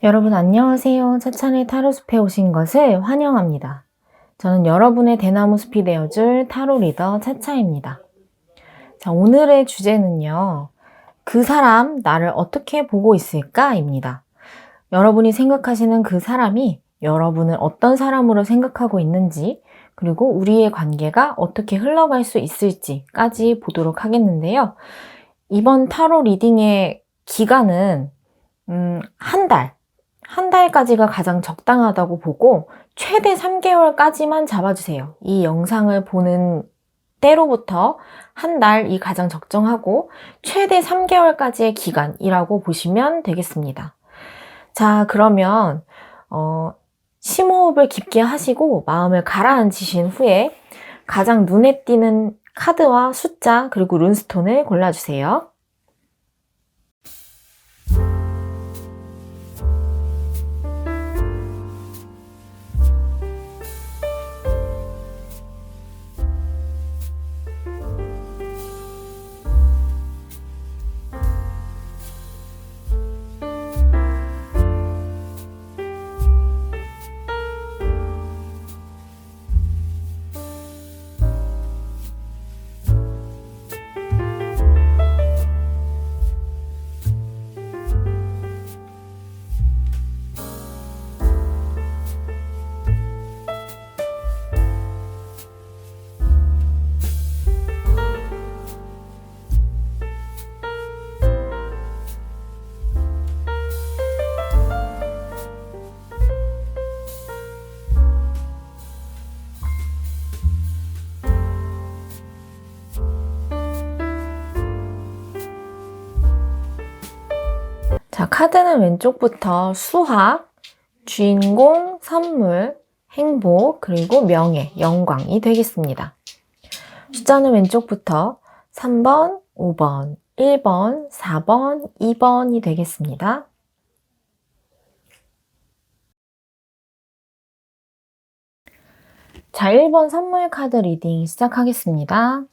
여러분 안녕하세요. 차찬의 타로숲에 오신 것을 환영합니다. 저는 여러분의 대나무 숲이 되어줄 타로 리더 차차입니다. 자, 오늘의 주제는요. 그 사람 나를 어떻게 보고 있을까?입니다. 여러분이 생각하시는 그 사람이 여러분을 어떤 사람으로 생각하고 있는지, 그리고 우리의 관계가 어떻게 흘러갈 수 있을지까지 보도록 하겠는데요. 이번 타로 리딩의 기간은 한 달까지가 가장 적당하다고 보고 최대 3개월까지만 잡아주세요. 이 영상을 보는 때로부터 한 달이 가장 적정하고 최대 3개월까지의 기간이라고 보시면 되겠습니다. 자, 그러면 심호흡을 깊게 하시고 마음을 가라앉히신 후에 가장 눈에 띄는 카드와 숫자 그리고 룬스톤을 골라주세요. 자, 카드는 왼쪽부터 수학, 주인공, 선물, 행복, 그리고 명예, 영광이 되겠습니다. 숫자는 왼쪽부터 3번, 5번, 1번, 4번, 2번이 되겠습니다. 자, 1번 선물 카드 리딩 시작하겠습니다.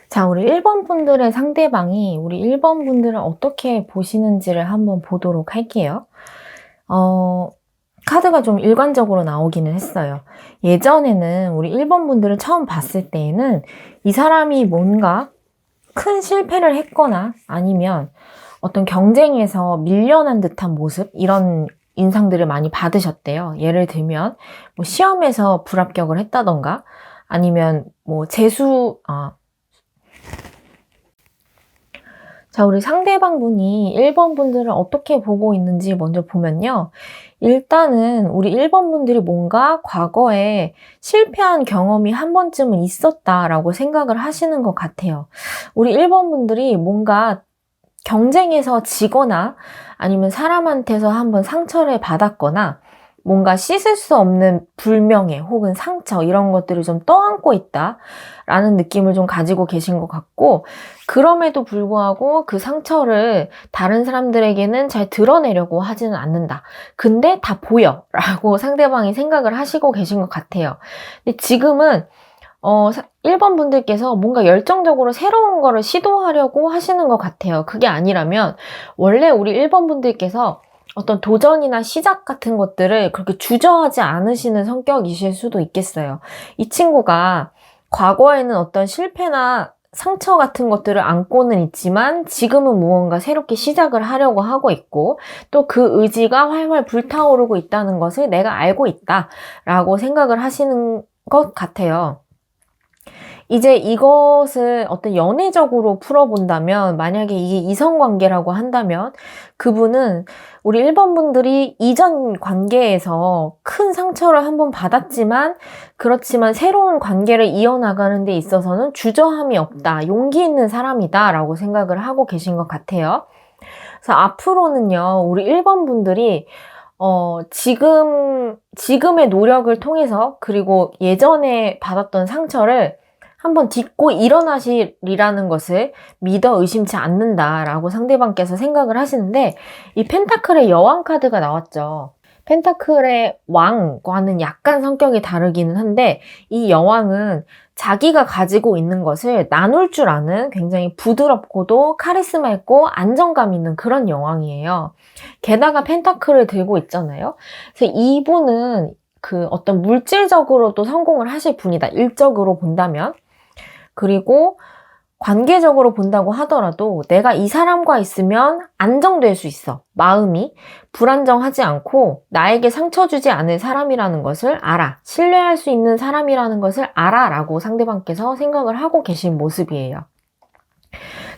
자, 우리 1번 분들의 상대방이 우리 1번 분들을 어떻게 보시는지를 한번 보도록 할게요. 카드가 좀 일관적으로 나오기는 했어요. 예전에는 우리 1번 분들을 처음 봤을 때에는 이 사람이 뭔가 큰 실패를 했거나 아니면 어떤 경쟁에서 밀려난 듯한 모습, 이런 인상들을 많이 받으셨대요. 예를 들면 뭐 시험에서 불합격을 했다던가 아니면 뭐 자, 우리 상대방 분이 1번 분들을 어떻게 보고 있는지 먼저 보면요. 일단은 우리 1번 분들이 뭔가 과거에 실패한 경험이 한 번쯤은 있었다라고 생각을 하시는 것 같아요. 우리 1번 분들이 뭔가 경쟁에서 지거나 아니면 사람한테서 한번 상처를 받았거나 뭔가 씻을 수 없는 불명예 혹은 상처 이런 것들을 좀 떠안고 있다라는 느낌을 좀 가지고 계신 것 같고, 그럼에도 불구하고 그 상처를 다른 사람들에게는 잘 드러내려고 하지는 않는다. 근데 다 보여 라고 상대방이 생각을 하시고 계신 것 같아요. 근데 지금은 1번 분들께서 뭔가 열정적으로 새로운 거를 시도하려고 하시는 것 같아요. 그게 아니라면 원래 우리 1번 분들께서 어떤 도전이나 시작 같은 것들을 그렇게 주저하지 않으시는 성격이실 수도 있겠어요. 이 친구가 과거에는 어떤 실패나 상처 같은 것들을 안고는 있지만 지금은 무언가 새롭게 시작을 하려고 하고 있고 또 그 의지가 활활 불타오르고 있다는 것을 내가 알고 있다라고 생각을 하시는 것 같아요. 이제 이것을 어떤 연애적으로 풀어본다면, 만약에 이게 이성관계라고 한다면, 그분은 우리 1번 분들이 이전 관계에서 큰 상처를 한번 받았지만, 그렇지만 새로운 관계를 이어나가는 데 있어서는 주저함이 없다, 용기 있는 사람이다 라고 생각을 하고 계신 것 같아요. 그래서 앞으로는요, 우리 1번 분들이 지금의 노력을 통해서, 그리고 예전에 받았던 상처를 한번 딛고 일어나시리라는 것을 믿어 의심치 않는다라고 상대방께서 생각을 하시는데, 이 펜타클의 여왕 카드가 나왔죠. 펜타클의 왕과는 약간 성격이 다르기는 한데, 이 여왕은 자기가 가지고 있는 것을 나눌 줄 아는 굉장히 부드럽고도 카리스마 있고 안정감 있는 그런 여왕이에요. 게다가 펜타클을 들고 있잖아요. 그래서 이분은 그 어떤 물질적으로도 성공을 하실 분이다, 일적으로 본다면. 그리고 관계적으로 본다고 하더라도 내가 이 사람과 있으면 안정될 수 있어. 마음이 불안정하지 않고 나에게 상처 주지 않을 사람이라는 것을 알아. 신뢰할 수 있는 사람이라는 것을 알아 라고 상대방께서 생각을 하고 계신 모습이에요.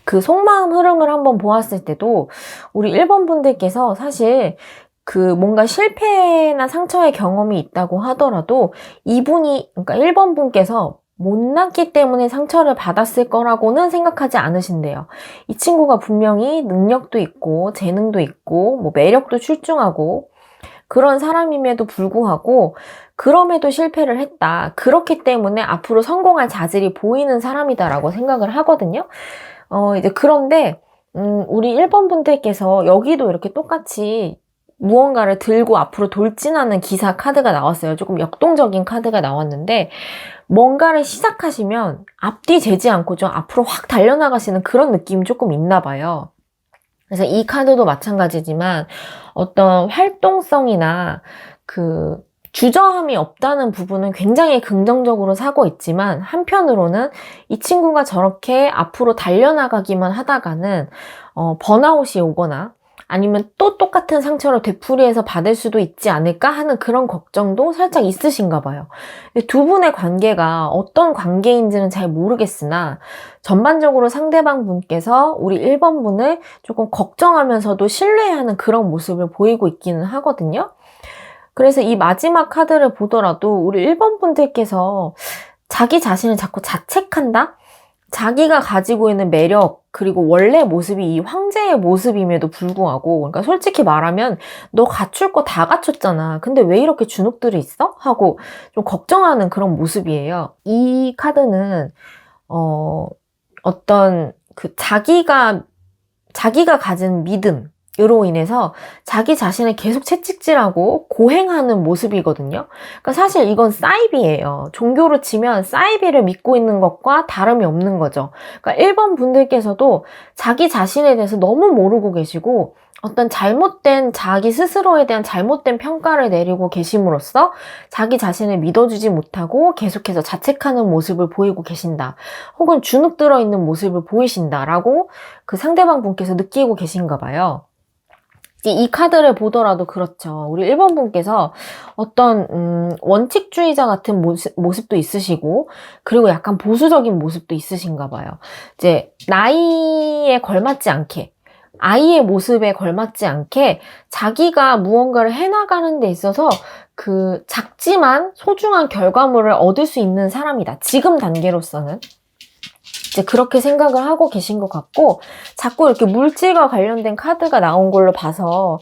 그 속마음 흐름을 한번 보았을 때도 우리 1번 분들께서 사실 그 뭔가 실패나 상처의 경험이 있다고 하더라도 그러니까 1번 분께서 못났기 때문에 상처를 받았을 거라고는 생각하지 않으신대요. 이 친구가 분명히 능력도 있고 재능도 있고 뭐 매력도 출중하고 그런 사람임에도 불구하고 그럼에도 실패를 했다. 그렇기 때문에 앞으로 성공할 자질이 보이는 사람이다라고 생각을 하거든요. 이제 그런데 우리 1번 분들께서 여기도 이렇게 똑같이 무언가를 들고 앞으로 돌진하는 기사 카드가 나왔어요. 조금 역동적인 카드가 나왔는데, 뭔가를 시작하시면 앞뒤 재지 않고 좀 앞으로 확 달려나가시는 그런 느낌이 조금 있나 봐요. 그래서 이 카드도 마찬가지지만 어떤 활동성이나 그 주저함이 없다는 부분은 굉장히 긍정적으로 사고 있지만, 한편으로는 이 친구가 저렇게 앞으로 달려나가기만 하다가는 번아웃이 오거나 아니면 또 똑같은 상처를 되풀이해서 받을 수도 있지 않을까 하는 그런 걱정도 살짝 있으신가 봐요. 두 분의 관계가 어떤 관계인지는 잘 모르겠으나 전반적으로 상대방 분께서 우리 1번 분을 조금 걱정하면서도 신뢰하는 그런 모습을 보이고 있기는 하거든요. 그래서 이 마지막 카드를 보더라도 우리 1번 분들께서 자기 자신을 자꾸 자책한다? 자기가 가지고 있는 매력, 그리고 원래 모습이 이 황제의 모습임에도 불구하고, 그러니까 솔직히 말하면 너 갖출 거 다 갖췄잖아. 근데 왜 이렇게 주눅들이 있어? 하고 좀 걱정하는 그런 모습이에요. 이 카드는 어떤 그 자기가 가진 믿음, 으로 인해서 자기 자신을 계속 채찍질하고 고행하는 모습이거든요. 그러니까 사실 이건 사이비예요. 종교로 치면 사이비를 믿고 있는 것과 다름이 없는 거죠. 그러니까 1번 분들께서도 자기 자신에 대해서 너무 모르고 계시고 어떤 자기 스스로에 대한 잘못된 평가를 내리고 계심으로써 자기 자신을 믿어주지 못하고 계속해서 자책하는 모습을 보이고 계신다. 혹은 주눅 들어있는 모습을 보이신다라고 그 상대방 분께서 느끼고 계신가 봐요. 이 카드를 보더라도 그렇죠. 우리 1번 분께서 어떤 원칙주의자 같은 모습도 있으시고, 그리고 약간 보수적인 모습도 있으신가 봐요. 이제 나이에 걸맞지 않게, 아이의 모습에 걸맞지 않게 자기가 무언가를 해나가는 데 있어서 그 작지만 소중한 결과물을 얻을 수 있는 사람이다. 지금 단계로서는. 이제 그렇게 생각을 하고 계신 것 같고, 자꾸 이렇게 물질과 관련된 카드가 나온 걸로 봐서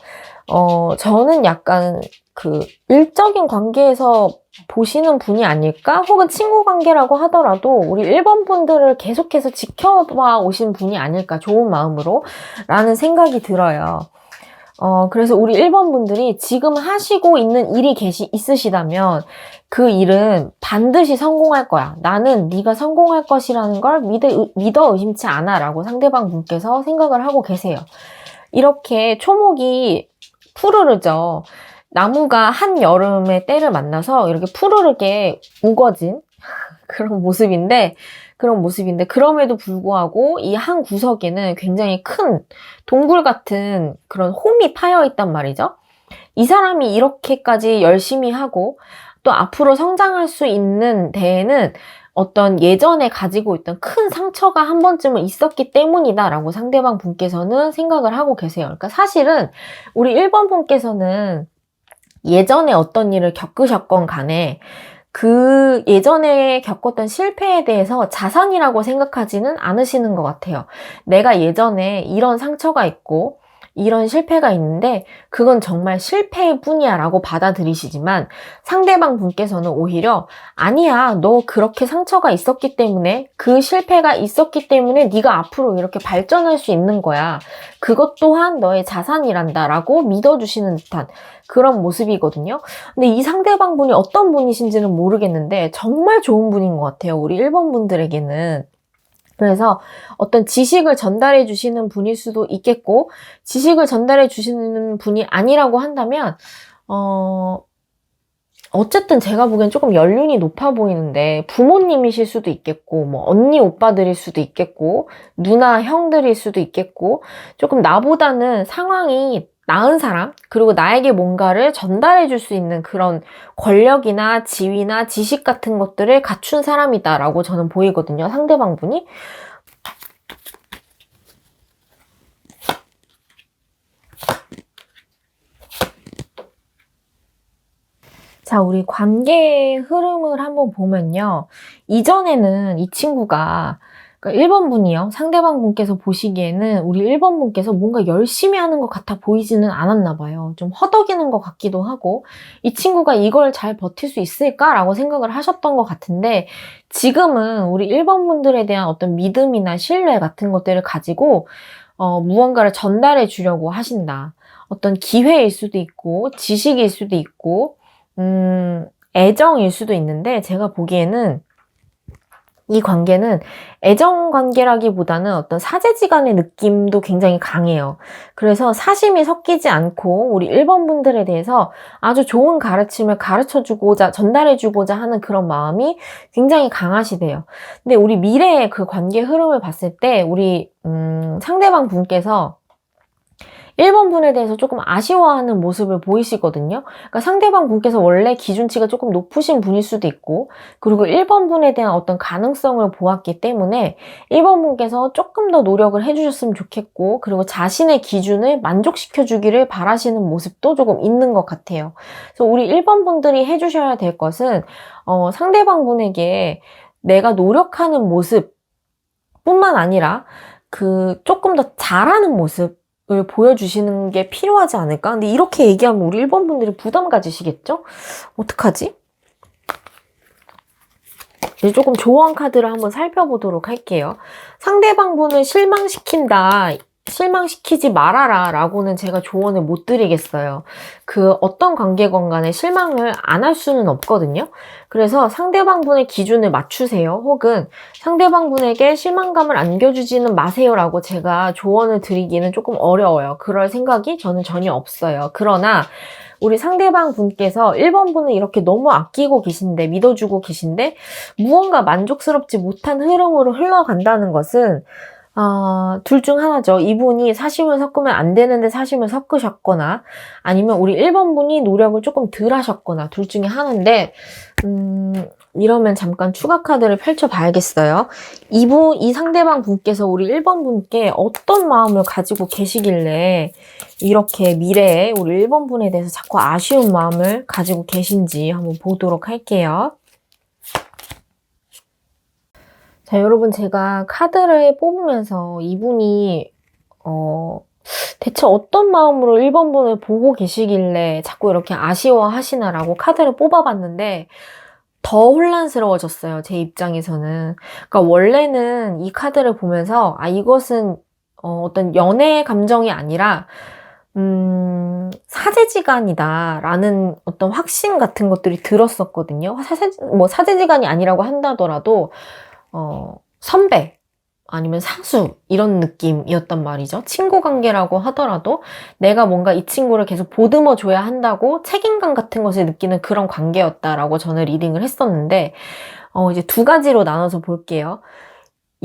저는 약간 그 일적인 관계에서 보시는 분이 아닐까? 혹은 친구 관계라고 하더라도 우리 1번 분들을 계속해서 지켜봐 오신 분이 아닐까? 좋은 마음으로 라는 생각이 들어요. 그래서 우리 1번 분들이 지금 하시고 있는 일이 있으시다면 그 일은 반드시 성공할 거야. 나는 네가 성공할 것이라는 걸 믿어 의심치 않아 라고 상대방 분께서 생각을 하고 계세요. 이렇게 초목이 푸르르죠. 나무가 한여름의 때를 만나서 이렇게 푸르르게 우거진 그런 모습인데 그럼에도 불구하고 이 한 구석에는 굉장히 큰 동굴 같은 그런 홈이 파여 있단 말이죠. 이 사람이 이렇게까지 열심히 하고 또 앞으로 성장할 수 있는 데에는 어떤 예전에 가지고 있던 큰 상처가 한 번쯤은 있었기 때문이다라고 상대방 분께서는 생각을 하고 계세요. 그러니까 사실은 우리 1번 분께서는 예전에 어떤 일을 겪으셨건 간에 그 예전에 겪었던 실패에 대해서 자산이라고 생각하지는 않으시는 것 같아요. 내가 예전에 이런 상처가 있고 이런 실패가 있는데 그건 정말 실패일 뿐이야 라고 받아들이시지만 상대방 분께서는 오히려 아니야, 너 그렇게 상처가 있었기 때문에 그 실패가 있었기 때문에 네가 앞으로 이렇게 발전할 수 있는 거야. 그것 또한 너의 자산이란다 라고 믿어주시는 듯한 그런 모습이거든요. 근데 이 상대방 분이 어떤 분이신지는 모르겠는데 정말 좋은 분인 것 같아요. 우리 1번 분들에게는. 그래서 어떤 지식을 전달해 주시는 분일 수도 있겠고, 지식을 전달해 주시는 분이 아니라고 한다면, 어쨌든 제가 보기엔 조금 연륜이 높아 보이는데, 부모님이실 수도 있겠고, 뭐, 언니, 오빠들일 수도 있겠고, 누나, 형들일 수도 있겠고, 조금 나보다는 상황이 나은 사람, 그리고 나에게 뭔가를 전달해 줄 수 있는 그런 권력이나 지위나 지식 같은 것들을 갖춘 사람이다라고 저는 보이거든요, 상대방 분이. 자, 우리 관계의 흐름을 한번 보면요. 이전에는 이 친구가, 그러니까 1번 분이요. 상대방 분께서 보시기에는 우리 1번 분께서 뭔가 열심히 하는 것 같아 보이지는 않았나 봐요. 좀 허덕이는 것 같기도 하고, 이 친구가 이걸 잘 버틸 수 있을까라고 생각을 하셨던 것 같은데, 지금은 우리 1번 분들에 대한 어떤 믿음이나 신뢰 같은 것들을 가지고, 무언가를 전달해 주려고 하신다. 어떤 기회일 수도 있고, 지식일 수도 있고, 애정일 수도 있는데 제가 보기에는 이 관계는 애정 관계라기보다는 어떤 사제지간의 느낌도 굉장히 강해요. 그래서 사심이 섞이지 않고 우리 1번 분들에 대해서 아주 좋은 가르침을 가르쳐주고자, 전달해주고자 하는 그런 마음이 굉장히 강하시대요. 근데 우리 미래의 그 관계 흐름을 봤을 때 우리 상대방 분께서 1번 분에 대해서 조금 아쉬워하는 모습을 보이시거든요. 그러니까 상대방 분께서 원래 기준치가 조금 높으신 분일 수도 있고, 그리고 1번 분에 대한 어떤 가능성을 보았기 때문에 1번 분께서 조금 더 노력을 해주셨으면 좋겠고, 그리고 자신의 기준을 만족시켜 주기를 바라시는 모습도 조금 있는 것 같아요. 그래서 우리 1번 분들이 해주셔야 될 것은 상대방 분에게 내가 노력하는 모습 뿐만 아니라 조금 더 잘하는 모습 을 보여주시는 게 필요하지 않을까? 근데 이렇게 얘기하면 우리 1번 분들이 부담 가지시겠죠? 어떡하지? 이제 조금 조언 카드를 한번 살펴보도록 할게요. 상대방 분을 실망시킨다. 실망시키지 말아라 라고는 제가 조언을 못 드리겠어요. 어떤 관계건 간에 실망을 안 할 수는 없거든요. 그래서 상대방 분의 기준을 맞추세요. 혹은 상대방 분에게 실망감을 안겨주지는 마세요 라고 제가 조언을 드리기는 조금 어려워요. 그럴 생각이 저는 전혀 없어요. 그러나 우리 상대방 분께서 1번 분을 이렇게 너무 아끼고 계신데, 믿어주고 계신데 무언가 만족스럽지 못한 흐름으로 흘러간다는 것은 둘 중 하나죠. 이분이 사심을 섞으면 안 되는데 사심을 섞으셨거나, 아니면 우리 1번 분이 노력을 조금 덜 하셨거나, 둘 중에 하나인데, 이러면 잠깐 추가 카드를 펼쳐봐야겠어요. 이 상대방 분께서 우리 1번 분께 어떤 마음을 가지고 계시길래 이렇게 미래에 우리 1번 분에 대해서 자꾸 아쉬운 마음을 가지고 계신지 한번 보도록 할게요. 자, 여러분, 제가 카드를 뽑으면서 이분이 대체 어떤 마음으로 1번 분을 보고 계시길래 자꾸 이렇게 아쉬워하시나라고 카드를 뽑아봤는데 더 혼란스러워졌어요, 제 입장에서는. 그러니까 원래는 이 카드를 보면서 이것은 어떤 연애의 감정이 아니라 사제지간이다라는 어떤 확신 같은 것들이 들었었거든요. 사제지간이 아니라고 한다더라도 선배, 아니면 사수, 이런 느낌이었단 말이죠. 친구 관계라고 하더라도 내가 뭔가 이 친구를 계속 보듬어 줘야 한다고 책임감 같은 것을 느끼는 그런 관계였다라고 저는 리딩을 했었는데, 이제 두 가지로 나눠서 볼게요.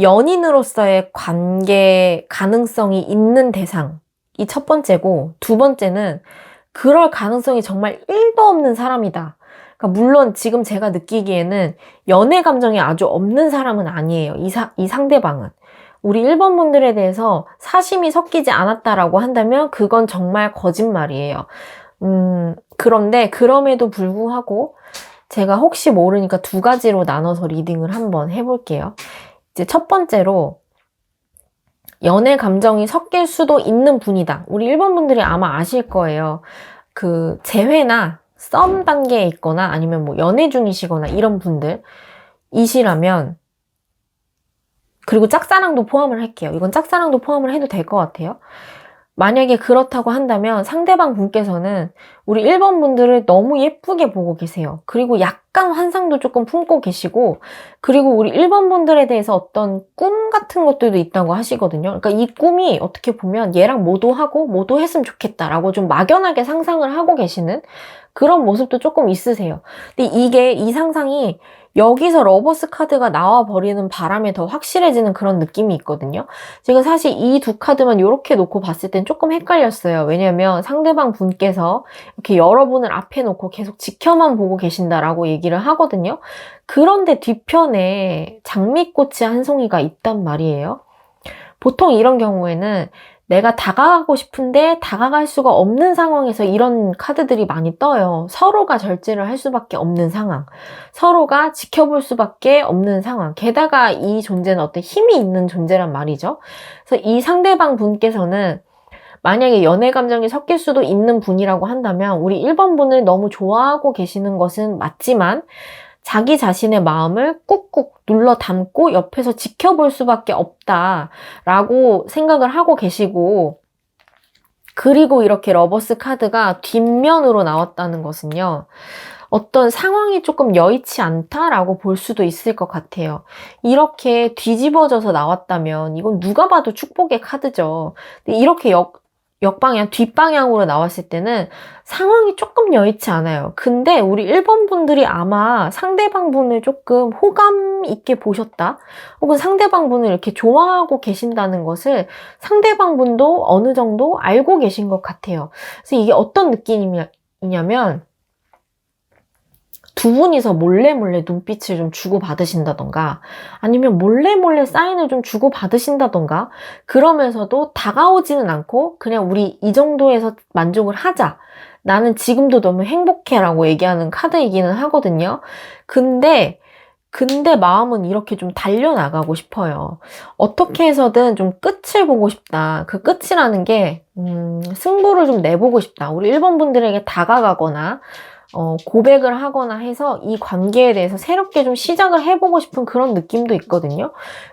연인으로서의 관계 가능성이 있는 대상이 첫 번째고, 두 번째는 그럴 가능성이 정말 1도 없는 사람이다. 그러니까 물론 지금 제가 느끼기에는 연애 감정이 아주 없는 사람은 아니에요. 이 상대방은. 우리 1번 분들에 대해서 사심이 섞이지 않았다라고 한다면 그건 정말 거짓말이에요. 그런데 그럼에도 불구하고 제가 혹시 모르니까 두 가지로 나눠서 리딩을 한번 해볼게요. 이제 첫 번째로 연애 감정이 섞일 수도 있는 분이다. 우리 1번 분들이 아마 아실 거예요. 그 재회나 썸 단계에 있거나 아니면 뭐 연애 중이시거나 이런 분들이시라면, 그리고 짝사랑도 포함을 할게요. 이건 짝사랑도 포함을 해도 될 것 같아요. 만약에 그렇다고 한다면 상대방 분께서는 우리 1번 분들을 너무 예쁘게 보고 계세요. 그리고 약간 환상도 조금 품고 계시고, 그리고 우리 1번 분들에 대해서 어떤 꿈 같은 것들도 있다고 하시거든요. 그러니까 이 꿈이 어떻게 보면 얘랑 뭐도 하고 뭐도 했으면 좋겠다라고 좀 막연하게 상상을 하고 계시는 그런 모습도 조금 있으세요. 근데 이 상상이 여기서 러버스 카드가 나와버리는 바람에 더 확실해지는 그런 느낌이 있거든요. 제가 사실 이 두 카드만 이렇게 놓고 봤을 땐 조금 헷갈렸어요. 왜냐면 상대방 분께서 이렇게 여러분을 앞에 놓고 계속 지켜만 보고 계신다라고 얘기를 하거든요. 그런데 뒤편에 장미꽃이 한 송이가 있단 말이에요. 보통 이런 경우에는 내가 다가가고 싶은데 다가갈 수가 없는 상황에서 이런 카드들이 많이 떠요. 서로가 절제를 할 수밖에 없는 상황. 서로가 지켜볼 수밖에 없는 상황. 게다가 이 존재는 어떤 힘이 있는 존재란 말이죠. 그래서 이 상대방 분께서는 만약에 연애 감정이 섞일 수도 있는 분이라고 한다면 우리 1번 분을 너무 좋아하고 계시는 것은 맞지만 자기 자신의 마음을 꾹꾹 눌러 담고 옆에서 지켜볼 수밖에 없다라고 생각을 하고 계시고, 그리고 이렇게 러버스 카드가 뒷면으로 나왔다는 것은요, 어떤 상황이 조금 여의치 않다라고 볼 수도 있을 것 같아요. 이렇게 뒤집어져서 나왔다면 이건 누가 봐도 축복의 카드죠. 근데 이렇게 역방향, 뒷방향으로 나왔을 때는 상황이 조금 여의치 않아요. 근데 우리 1번 분들이 아마 상대방 분을 조금 호감 있게 보셨다, 혹은 상대방 분을 이렇게 좋아하고 계신다는 것을 상대방 분도 어느 정도 알고 계신 것 같아요. 그래서 이게 어떤 느낌이냐면 두 분이서 몰래 눈빛을 좀 주고받으신다던가, 아니면 몰래 사인을 좀 주고받으신다던가, 그러면서도 다가오지는 않고 그냥 우리 이 정도에서 만족을 하자, 나는 지금도 너무 행복해 라고 얘기하는 카드이기는 하거든요. 근데 마음은 이렇게 좀 달려나가고 싶어요. 어떻게 해서든 좀 끝을 보고 싶다. 그 끝이라는 게 승부를 좀 내보고 싶다. 우리 1번 분들에게 다가가거나 고백을 하거나 해서 이 관계에 대해서 새롭게 좀 시작을 해보고 싶은 그런 느낌도 있거든요.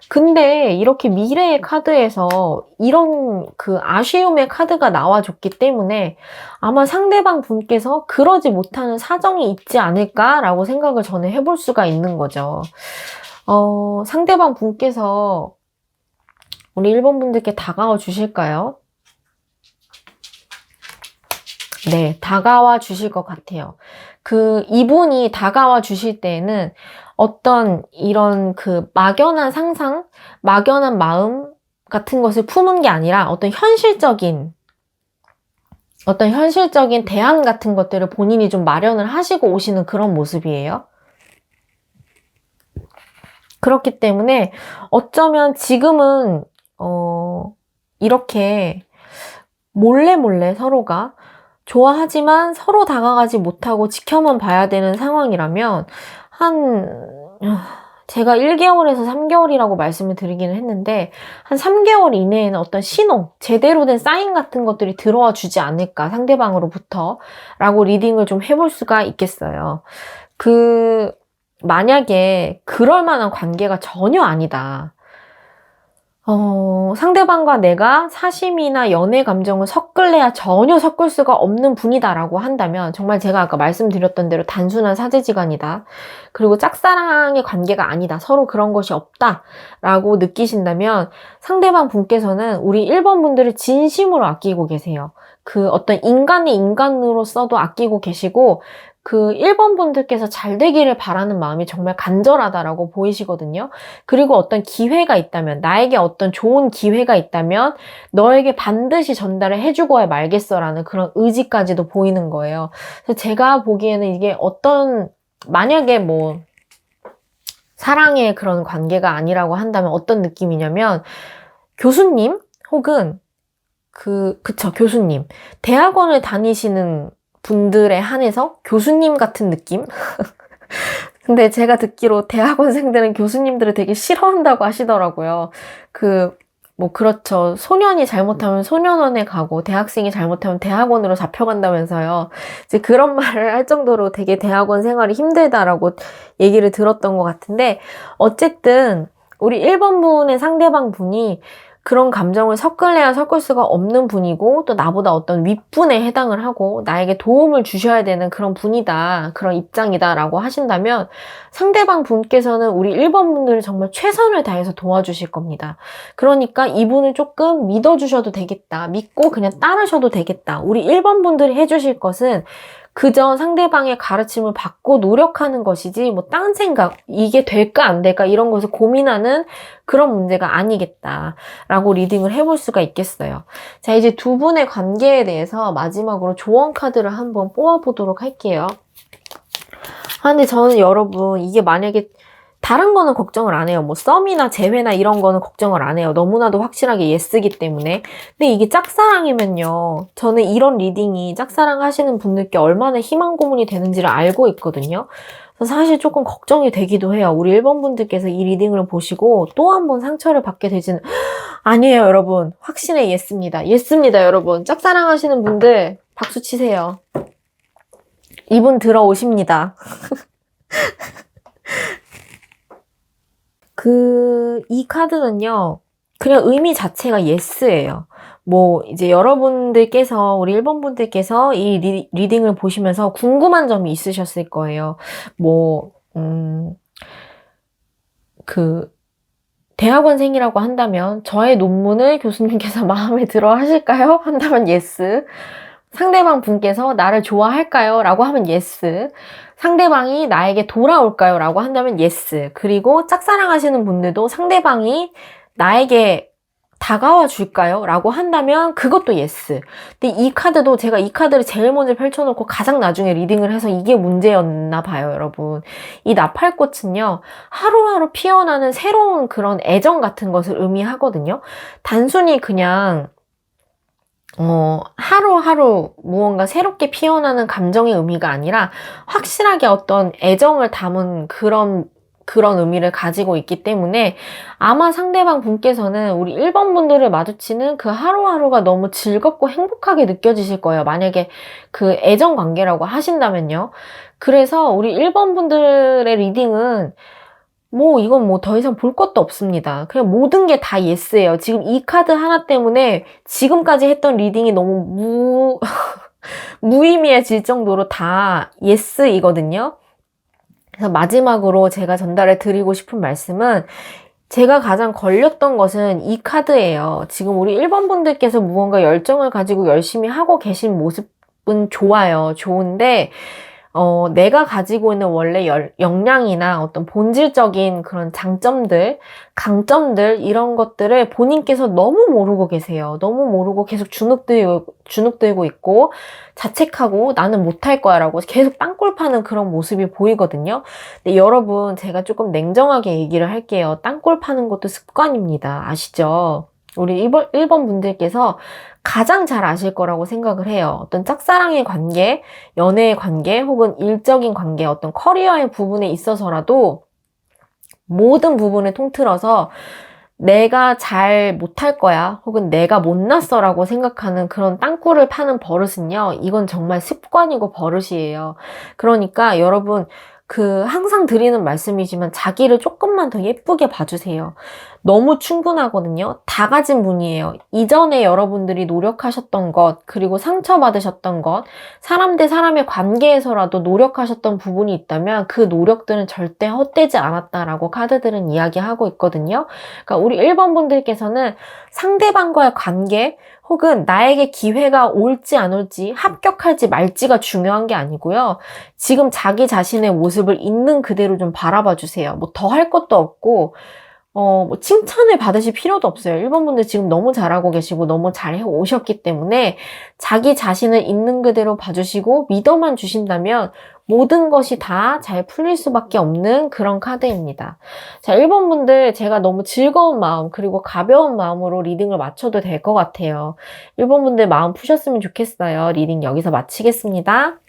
근데 이렇게 미래의 카드에서 이런 그 아쉬움의 카드가 나와줬기 때문에 아마 상대방 분께서 그러지 못하는 사정이 있지 않을까라고 생각을 저는 해볼 수가 있는 거죠. 상대방 분께서 우리 1번 분들께 다가와 주실까요? 네, 다가와 주실 것 같아요. 이분이 다가와 주실 때에는 어떤 이런 그 막연한 상상, 막연한 마음 같은 것을 품은 게 아니라 어떤 현실적인 대안 같은 것들을 본인이 좀 마련을 하시고 오시는 그런 모습이에요. 그렇기 때문에 어쩌면 지금은, 이렇게 몰래 서로가 좋아하지만 서로 다가가지 못하고 지켜만 봐야 되는 상황이라면 제가 1개월에서 3개월이라고 말씀을 드리기는 했는데 한 3개월 이내에는 어떤 신호, 제대로 된 사인 같은 것들이 들어와 주지 않을까, 상대방으로부터 라고 리딩을 좀 해볼 수가 있겠어요. 만약에 그럴 만한 관계가 전혀 아니다, 상대방과 내가 사심이나 연애 감정을 섞을래야 전혀 섞을 수가 없는 분이다라고 한다면, 정말 제가 아까 말씀드렸던 대로 단순한 사제지간이다, 그리고 짝사랑의 관계가 아니다, 서로 그런 것이 없다라고 느끼신다면 상대방 분께서는 우리 1번 분들을 진심으로 아끼고 계세요. 그 어떤 인간이 인간으로서도 아끼고 계시고, 그 1번 분들께서 잘 되기를 바라는 마음이 정말 간절하다라고 보이시거든요. 그리고 어떤 기회가 있다면, 나에게 어떤 좋은 기회가 있다면 너에게 반드시 전달을 해주고야 말겠어라는 그런 의지까지도 보이는 거예요. 그래서 제가 보기에는 이게 만약에 뭐 사랑의 그런 관계가 아니라고 한다면 어떤 느낌이냐면, 교수님 혹은 그쵸, 교수님. 대학원을 다니시는 분들에 한해서 교수님 같은 느낌? 근데 제가 듣기로 대학원생들은 교수님들을 되게 싫어한다고 하시더라고요. 그렇죠. 소년이 잘못하면 소년원에 가고, 대학생이 잘못하면 대학원으로 잡혀간다면서요. 이제 그런 말을 할 정도로 되게 대학원 생활이 힘들다라고 얘기를 들었던 것 같은데, 어쨌든, 우리 1번 분의 상대방 분이 그런 감정을 섞을래야 섞을 수가 없는 분이고, 또 나보다 어떤 윗분에 해당을 하고 나에게 도움을 주셔야 되는 그런 분이다, 그런 입장이다라고 하신다면, 상대방 분께서는 우리 1번 분들을 정말 최선을 다해서 도와주실 겁니다. 그러니까 이분을 조금 믿어주셔도 되겠다, 믿고 그냥 따르셔도 되겠다. 우리 1번 분들이 해주실 것은 그저 상대방의 가르침을 받고 노력하는 것이지, 뭐 딴 생각, 이게 될까 안 될까 이런 것을 고민하는 그런 문제가 아니겠다라고 리딩을 해볼 수가 있겠어요. 자, 이제 두 분의 관계에 대해서 마지막으로 조언 카드를 한번 뽑아보도록 할게요. 근데 저는 여러분, 이게 만약에 다른 거는 걱정을 안 해요. 뭐 썸이나 재회나 이런 거는 걱정을 안 해요. 너무나도 확실하게 예스기 때문에. 근데 이게 짝사랑이면요, 저는 이런 리딩이 짝사랑 하시는 분들께 얼마나 희망 고문이 되는지를 알고 있거든요. 그래서 사실 조금 걱정이 되기도 해요. 우리 1번 분들께서 이 리딩을 보시고 또 한 번 상처를 받게 되지는 아니에요, 여러분. 확신의 예스입니다. 예스입니다, 여러분. 짝사랑 하시는 분들 박수 치세요. 이분 들어오십니다. 이 카드는요, 그냥 의미 자체가 예스예요. 뭐, 이제 여러분들께서, 우리 1번 분들께서 이 리딩을 보시면서 궁금한 점이 있으셨을 거예요. 뭐, 대학원생이라고 한다면, 저의 논문을 교수님께서 마음에 들어 하실까요? 한다면 예스. 상대방 분께서 나를 좋아할까요? 라고 하면 예스. 상대방이 나에게 돌아올까요? 라고 한다면 예스. 그리고 짝사랑 하시는 분들도 상대방이 나에게 다가와 줄까요? 라고 한다면 그것도 예스. 근데 이 카드도 제가 이 카드를 제일 먼저 펼쳐놓고 가장 나중에 리딩을 해서 이게 문제였나 봐요, 여러분. 이 나팔꽃은요, 하루하루 피어나는 새로운 그런 애정 같은 것을 의미하거든요. 단순히 그냥 하루하루 무언가 새롭게 피어나는 감정의 의미가 아니라 확실하게 어떤 애정을 담은 그런 의미를 가지고 있기 때문에, 아마 상대방 분께서는 우리 1번 분들을 마주치는 그 하루하루가 너무 즐겁고 행복하게 느껴지실 거예요. 만약에 그 애정 관계라고 하신다면요. 그래서 우리 1번 분들의 리딩은 이건 더 이상 볼 것도 없습니다. 그냥 모든 게 다 예스예요. 지금 이 카드 하나 때문에 지금까지 했던 리딩이 너무 무의미해질 정도로 다 예스이거든요. 그래서 마지막으로 제가 전달해 드리고 싶은 말씀은, 제가 가장 걸렸던 것은 이 카드예요. 지금 우리 1번 분들께서 무언가 열정을 가지고 열심히 하고 계신 모습은 좋아요. 좋은데, 내가 가지고 있는 원래 역량이나 어떤 본질적인 그런 장점들, 강점들, 이런 것들을 본인께서 너무 모르고 계세요. 너무 모르고 계속 주눅들고 있고, 자책하고 나는 못할 거야 라고 계속 땅굴 파는 그런 모습이 보이거든요. 근데 여러분, 제가 조금 냉정하게 얘기를 할게요. 땅굴 파는 것도 습관입니다. 아시죠? 우리 1번 분들께서 가장 잘 아실 거라고 생각을 해요. 어떤 짝사랑의 관계, 연애의 관계, 혹은 일적인 관계, 어떤 커리어의 부분에 있어서라도 모든 부분을 통틀어서 내가 잘 못할 거야, 혹은 내가 못났어 라고 생각하는 그런 땅굴을 파는 버릇은요, 이건 정말 습관이고 버릇이에요. 그러니까 여러분, 항상 드리는 말씀이지만 자기를 조금만 더 예쁘게 봐주세요. 너무 충분하거든요. 다 가진 분이에요. 이전에 여러분들이 노력하셨던 것, 그리고 상처받으셨던 것, 사람 대 사람의 관계에서라도 노력하셨던 부분이 있다면 그 노력들은 절대 헛되지 않았다라고 카드들은 이야기하고 있거든요. 그러니까 우리 1번 분들께서는 상대방과의 관계, 혹은 나에게 기회가 올지 안 올지, 합격할지 말지가 중요한 게 아니고요. 지금 자기 자신의 모습을 있는 그대로 좀 바라봐 주세요. 뭐 더 할 것도 없고, 뭐 칭찬을 받으실 필요도 없어요. 1번 분들 지금 너무 잘하고 계시고 너무 잘해 오셨기 때문에 자기 자신을 있는 그대로 봐주시고 믿어만 주신다면 모든 것이 다 잘 풀릴 수밖에 없는 그런 카드입니다. 자, 1번 분들 제가 너무 즐거운 마음 그리고 가벼운 마음으로 리딩을 마쳐도 될 것 같아요. 1번 분들 마음 푸셨으면 좋겠어요. 리딩 여기서 마치겠습니다.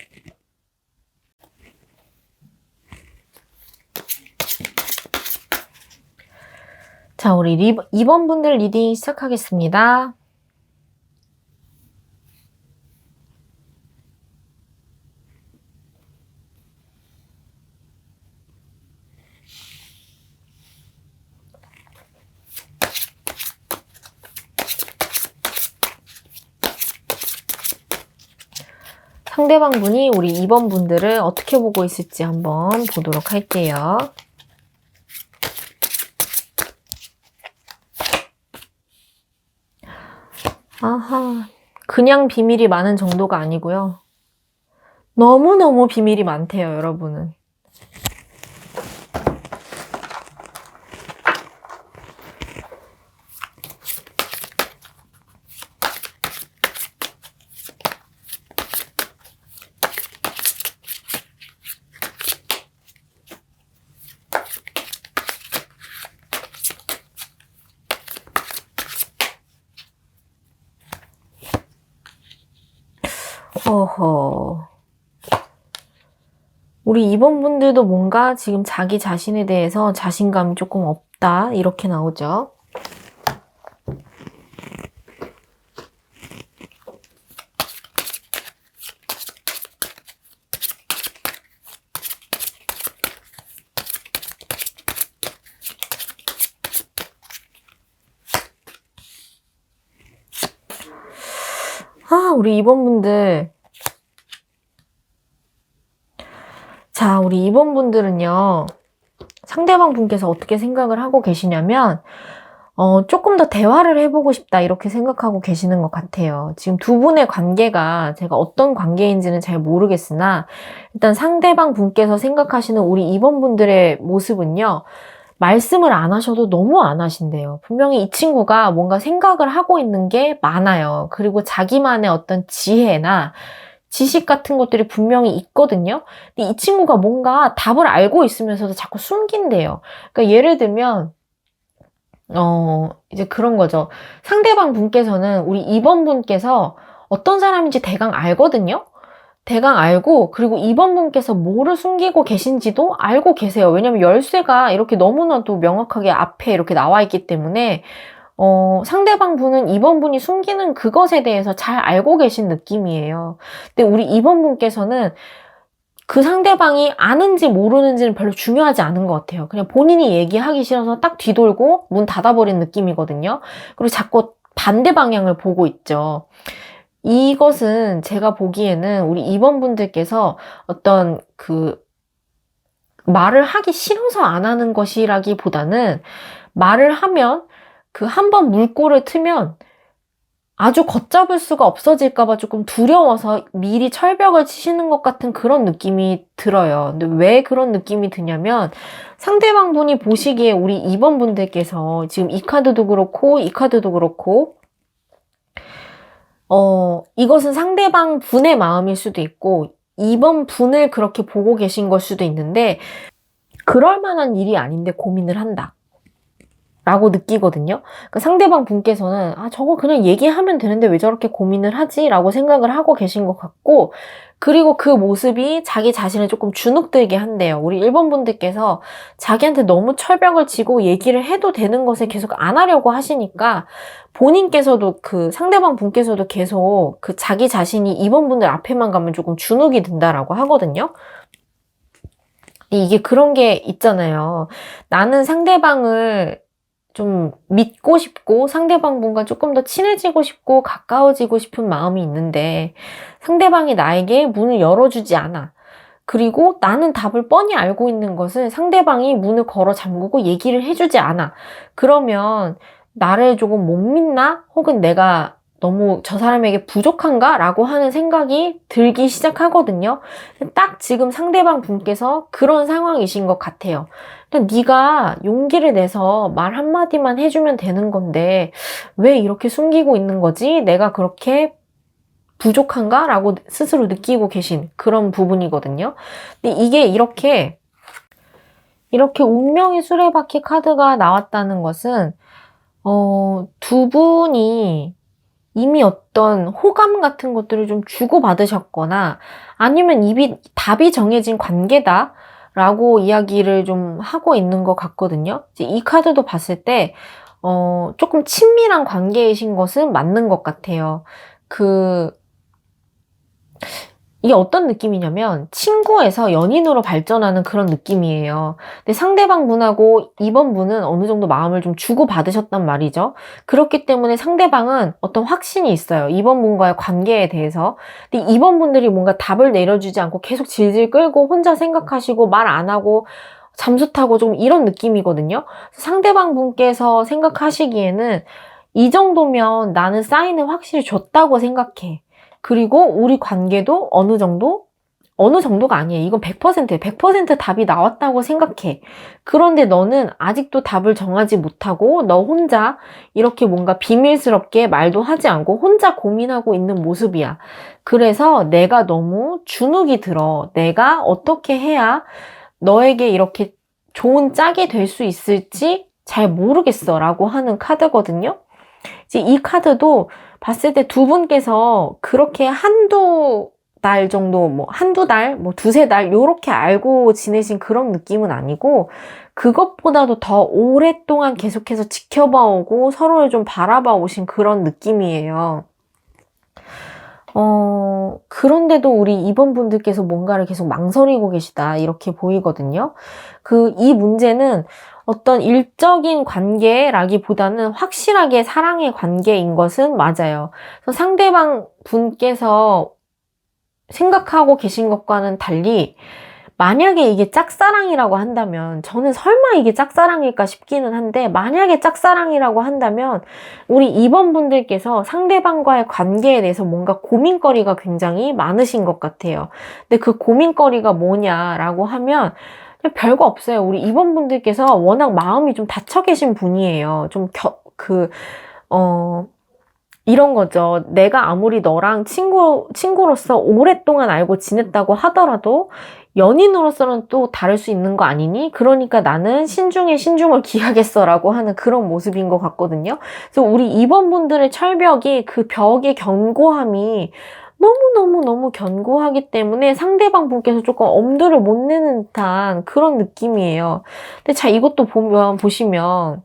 자, 우리 2번 분들 리딩 시작하겠습니다. 상대방 분이 우리 2번 분들을 어떻게 보고 있을지 한번 보도록 할게요. 아하, 그냥 비밀이 많은 정도가 아니고요. 너무너무 비밀이 많대요, 여러분은. 어허. 우리 2번 분들도 뭔가 지금 자기 자신에 대해서 자신감이 조금 없다. 이렇게 나오죠. 우리 2번 분들. 자, 우리 2번 분들은요. 상대방 분께서 어떻게 생각을 하고 계시냐면 조금 더 대화를 해보고 싶다 이렇게 생각하고 계시는 것 같아요. 지금 두 분의 관계가 제가 어떤 관계인지는 잘 모르겠으나 일단 상대방 분께서 생각하시는 우리 2번 분들의 모습은요. 말씀을 안 하셔도 너무 안 하신대요. 분명히 이 친구가 뭔가 생각을 하고 있는 게 많아요. 그리고 자기만의 어떤 지혜나 지식 같은 것들이 분명히 있거든요. 근데 이 친구가 뭔가 답을 알고 있으면서도 자꾸 숨긴대요. 그러니까 예를 들면 이제 그런 거죠. 상대방 분께서는 우리 2번 분께서 어떤 사람인지 대강 알거든요. 대강 알고 그리고 2번 분께서 뭐를 숨기고 계신지도 알고 계세요. 왜냐면 열쇠가 이렇게 너무나도 명확하게 앞에 이렇게 나와 있기 때문에 상대방 분은 2번 분이 숨기는 그것에 대해서 잘 알고 계신 느낌이에요. 근데 우리 2번 분께서는 그 상대방이 아는지 모르는지는 별로 중요하지 않은 것 같아요. 그냥 본인이 얘기하기 싫어서 딱 뒤돌고 문 닫아버린 느낌이거든요. 그리고 자꾸 반대 방향을 보고 있죠. 이것은 제가 보기에는 우리 2번 분들께서 어떤 말을 하기 싫어서 안 하는 것이라기보다는 말을 하면 그 한 번 물꼬를 트면 아주 걷잡을 수가 없어질까봐 조금 두려워서 미리 철벽을 치시는 것 같은 그런 느낌이 들어요. 근데 왜 그런 느낌이 드냐면 상대방 분이 보시기에 우리 2번 분들께서 지금 이 카드도 그렇고 이 카드도 그렇고 이것은 상대방 분의 마음일 수도 있고 2번 분을 그렇게 보고 계신 걸 수도 있는데 그럴 만한 일이 아닌데 고민을 한다. 라고 느끼거든요. 그러니까 상대방 분께서는 저거 그냥 얘기하면 되는데 왜 저렇게 고민을 하지? 라고 생각을 하고 계신 것 같고 그리고 그 모습이 자기 자신을 조금 주눅들게 한대요. 우리 1번 분들께서 자기한테 너무 철벽을 치고 얘기를 해도 되는 것을 계속 안 하려고 하시니까 본인께서도 그 상대방 분께서도 계속 그 자기 자신이 2번 분들 앞에만 가면 조금 주눅이 든다라고 하거든요. 이게 그런 게 있잖아요. 나는 상대방을 좀 믿고 싶고 상대방 분과 조금 더 친해지고 싶고 가까워지고 싶은 마음이 있는데 상대방이 나에게 문을 열어주지 않아. 그리고 나는 답을 뻔히 알고 있는 것을 상대방이 문을 걸어 잠그고 얘기를 해주지 않아. 그러면 나를 조금 못 믿나? 혹은 내가 너무 저 사람에게 부족한가? 라고 하는 생각이 들기 시작하거든요. 딱 지금 상대방 분께서 그런 상황이신 것 같아요. 네가 용기를 내서 말 한마디만 해주면 되는 건데 왜 이렇게 숨기고 있는 거지? 내가 그렇게 부족한가? 라고 스스로 느끼고 계신 그런 부분이거든요. 근데 이게 이렇게 운명의 수레바퀴 카드가 나왔다는 것은 두 분이 이미 어떤 호감 같은 것들을 좀 주고받으셨거나 아니면 답이 정해진 관계다라고 이야기를 좀 하고 있는 것 같거든요. 이제 이 카드도 봤을 때 조금 친밀한 관계이신 것은 맞는 것 같아요. 이게 어떤 느낌이냐면 친구에서 연인으로 발전하는 그런 느낌이에요. 근데 상대방 분하고 이번 분은 어느 정도 마음을 좀 주고받으셨단 말이죠. 그렇기 때문에 상대방은 어떤 확신이 있어요. 이번 분과의 관계에 대해서. 근데 이번 분들이 뭔가 답을 내려주지 않고 계속 질질 끌고 혼자 생각하시고 말 안 하고 잠수 타고 좀 이런 느낌이거든요. 상대방 분께서 생각하시기에는 이 정도면 나는 사인을 확실히 줬다고 생각해. 그리고 우리 관계도 어느 정도가 아니에요. 이건 100%예요. 100% 답이 나왔다고 생각해. 그런데 너는 아직도 답을 정하지 못하고 너 혼자 이렇게 뭔가 비밀스럽게 말도 하지 않고 혼자 고민하고 있는 모습이야. 그래서 내가 너무 주눅이 들어. 내가 어떻게 해야 너에게 이렇게 좋은 짝이 될 수 있을지 잘 모르겠어 라고 하는 카드거든요. 이제 이 카드도 봤을 때 두 분께서 그렇게 한두 달 정도, 한두 달, 두세 달, 요렇게 알고 지내신 그런 느낌은 아니고, 그것보다도 더 오랫동안 계속해서 지켜봐 오고, 서로를 좀 바라봐 오신 그런 느낌이에요. 그런데도 우리 이번 분들께서 뭔가를 계속 망설이고 계시다, 이렇게 보이거든요. 이 문제는 어떤 일적인 관계라기보다는 확실하게 사랑의 관계인 것은 맞아요. 그래서 상대방 분께서 생각하고 계신 것과는 달리 만약에 이게 짝사랑이라고 한다면 저는 설마 이게 짝사랑일까 싶기는 한데 만약에 짝사랑이라고 한다면 우리 2번 분들께서 상대방과의 관계에 대해서 뭔가 고민거리가 굉장히 많으신 것 같아요. 근데 그 고민거리가 뭐냐라고 하면 별거 없어요. 우리 2번 분들께서 워낙 마음이 좀 닫혀 계신 분이에요. 이런 거죠. 내가 아무리 너랑 친구로서 오랫동안 알고 지냈다고 하더라도 연인으로서는 또 다를 수 있는 거 아니니? 그러니까 나는 신중에 신중을 기하겠어 라고 하는 그런 모습인 것 같거든요. 그래서 우리 2번 분들의 철벽이 그 벽의 견고함이 너무너무 견고하기 때문에 상대방 분께서 조금 엄두를 못 내는 듯한 그런 느낌이에요. 근데 자, 이것도 보시면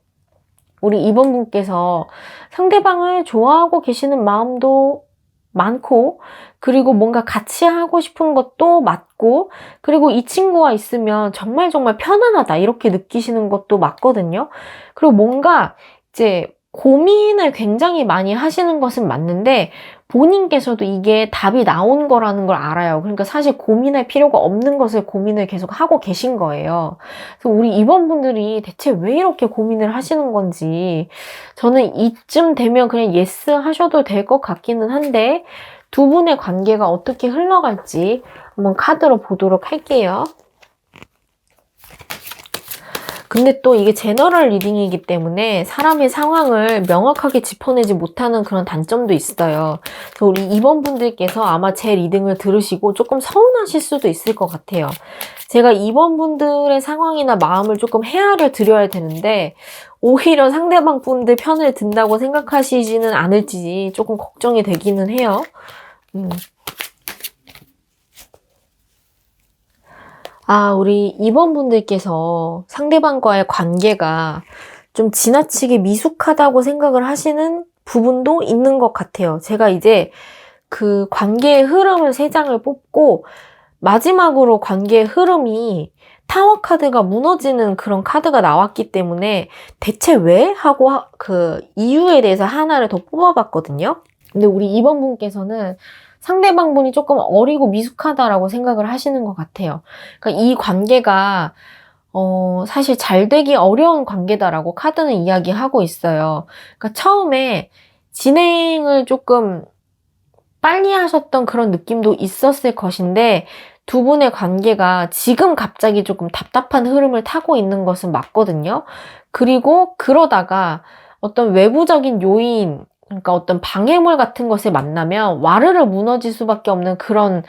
우리 2번 분께서 상대방을 좋아하고 계시는 마음도 많고 그리고 뭔가 같이 하고 싶은 것도 맞고 그리고 이 친구와 있으면 정말 편안하다 이렇게 느끼시는 것도 맞거든요. 그리고 뭔가 이제 고민을 굉장히 많이 하시는 것은 맞는데 본인께서도 이게 답이 나온 거라는 걸 알아요. 그러니까 사실 고민할 필요가 없는 것을 고민을 계속 하고 계신 거예요. 그래서 우리 이번 분들이 대체 왜 이렇게 고민을 하시는 건지 저는 이쯤 되면 그냥 예스 하셔도 될 것 같기는 한데 두 분의 관계가 어떻게 흘러갈지 한번 카드로 보도록 할게요. 근데 또 이게 제너럴 리딩이기 때문에 사람의 상황을 명확하게 짚어내지 못하는 그런 단점도 있어요. 그래서 우리 2번 분들께서 아마 제 리딩을 들으시고 조금 서운하실 수도 있을 것 같아요. 제가 2번 분들의 상황이나 마음을 조금 헤아려 드려야 되는데 오히려 상대방 분들 편을 든다고 생각하시지는 않을지 조금 걱정이 되기는 해요. 우리 2번 분들께서 상대방과의 관계가 좀 지나치게 미숙하다고 생각을 하시는 부분도 있는 것 같아요. 제가 이제 그 관계의 흐름을 3장을 뽑고 마지막으로 관계의 흐름이 타워 카드가 무너지는 그런 카드가 나왔기 때문에 대체 왜? 하고 그 이유에 대해서 하나를 더 뽑아봤거든요. 근데 우리 2번 분께서는 상대방 분이 조금 어리고 미숙하다라고 생각을 하시는 것 같아요. 그러니까 이 관계가 사실 잘 되기 어려운 관계다라고 카드는 이야기하고 있어요. 그러니까 처음에 진행을 조금 빨리 하셨던 그런 느낌도 있었을 것인데 두 분의 관계가 지금 갑자기 조금 답답한 흐름을 타고 있는 것은 맞거든요. 그리고 그러다가 어떤 외부적인 요인, 그러니까 어떤 방해물 같은 것을 만나면 와르르 무너질 수밖에 없는 그런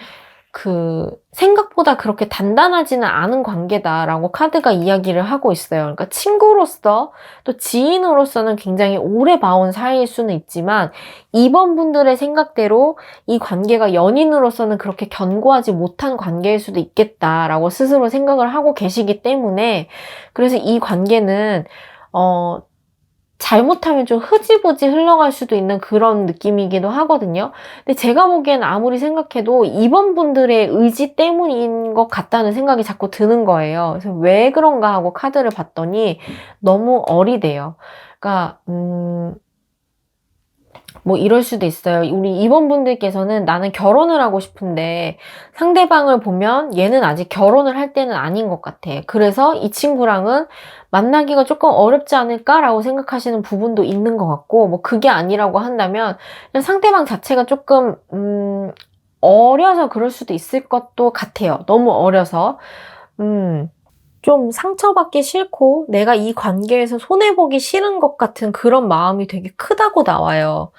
생각보다 그렇게 단단하지는 않은 관계다라고 카드가 이야기를 하고 있어요. 그러니까 친구로서 또 지인으로서는 굉장히 오래 봐온 사이일 수는 있지만 2번 분들의 생각대로 이 관계가 연인으로서는 그렇게 견고하지 못한 관계일 수도 있겠다라고 스스로 생각을 하고 계시기 때문에 그래서 이 관계는 잘못하면 좀 흐지부지 흘러갈 수도 있는 그런 느낌이기도 하거든요. 근데 제가 보기엔 아무리 생각해도 2번 분들의 의지 때문인 것 같다는 생각이 자꾸 드는 거예요. 그래서 왜 그런가 하고 카드를 봤더니 너무 어리대요. 그러니까 뭐 이럴 수도 있어요. 우리 2번 분들께서는 나는 결혼을 하고 싶은데 상대방을 보면 얘는 아직 결혼을 할 때는 아닌 것 같아. 그래서 이 친구랑은 만나기가 조금 어렵지 않을까라고 생각하시는 부분도 있는 것 같고 뭐 그게 아니라고 한다면 그냥 상대방 자체가 조금 어려서 그럴 수도 있을 것도 같아요. 너무 어려서. 좀 상처받기 싫고 내가 이 관계에서 손해보기 싫은 것 같은 그런 마음이 되게 크다고 나와요.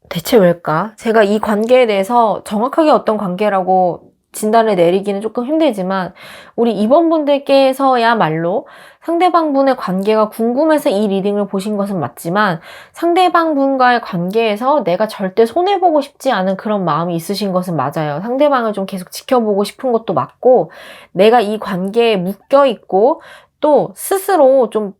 대체 왜일까? 제가 이 관계에 대해서 정확하게 어떤 관계라고 진단을 내리기는 조금 힘들지만 우리 2번 분들께서야말로 상대방 분의 관계가 궁금해서 이 리딩을 보신 것은 맞지만 상대방 분과의 관계에서 내가 절대 손해보고 싶지 않은 그런 마음이 있으신 것은 맞아요. 상대방을 좀 계속 지켜보고 싶은 것도 맞고 내가 이 관계에 묶여있고 또 스스로 좀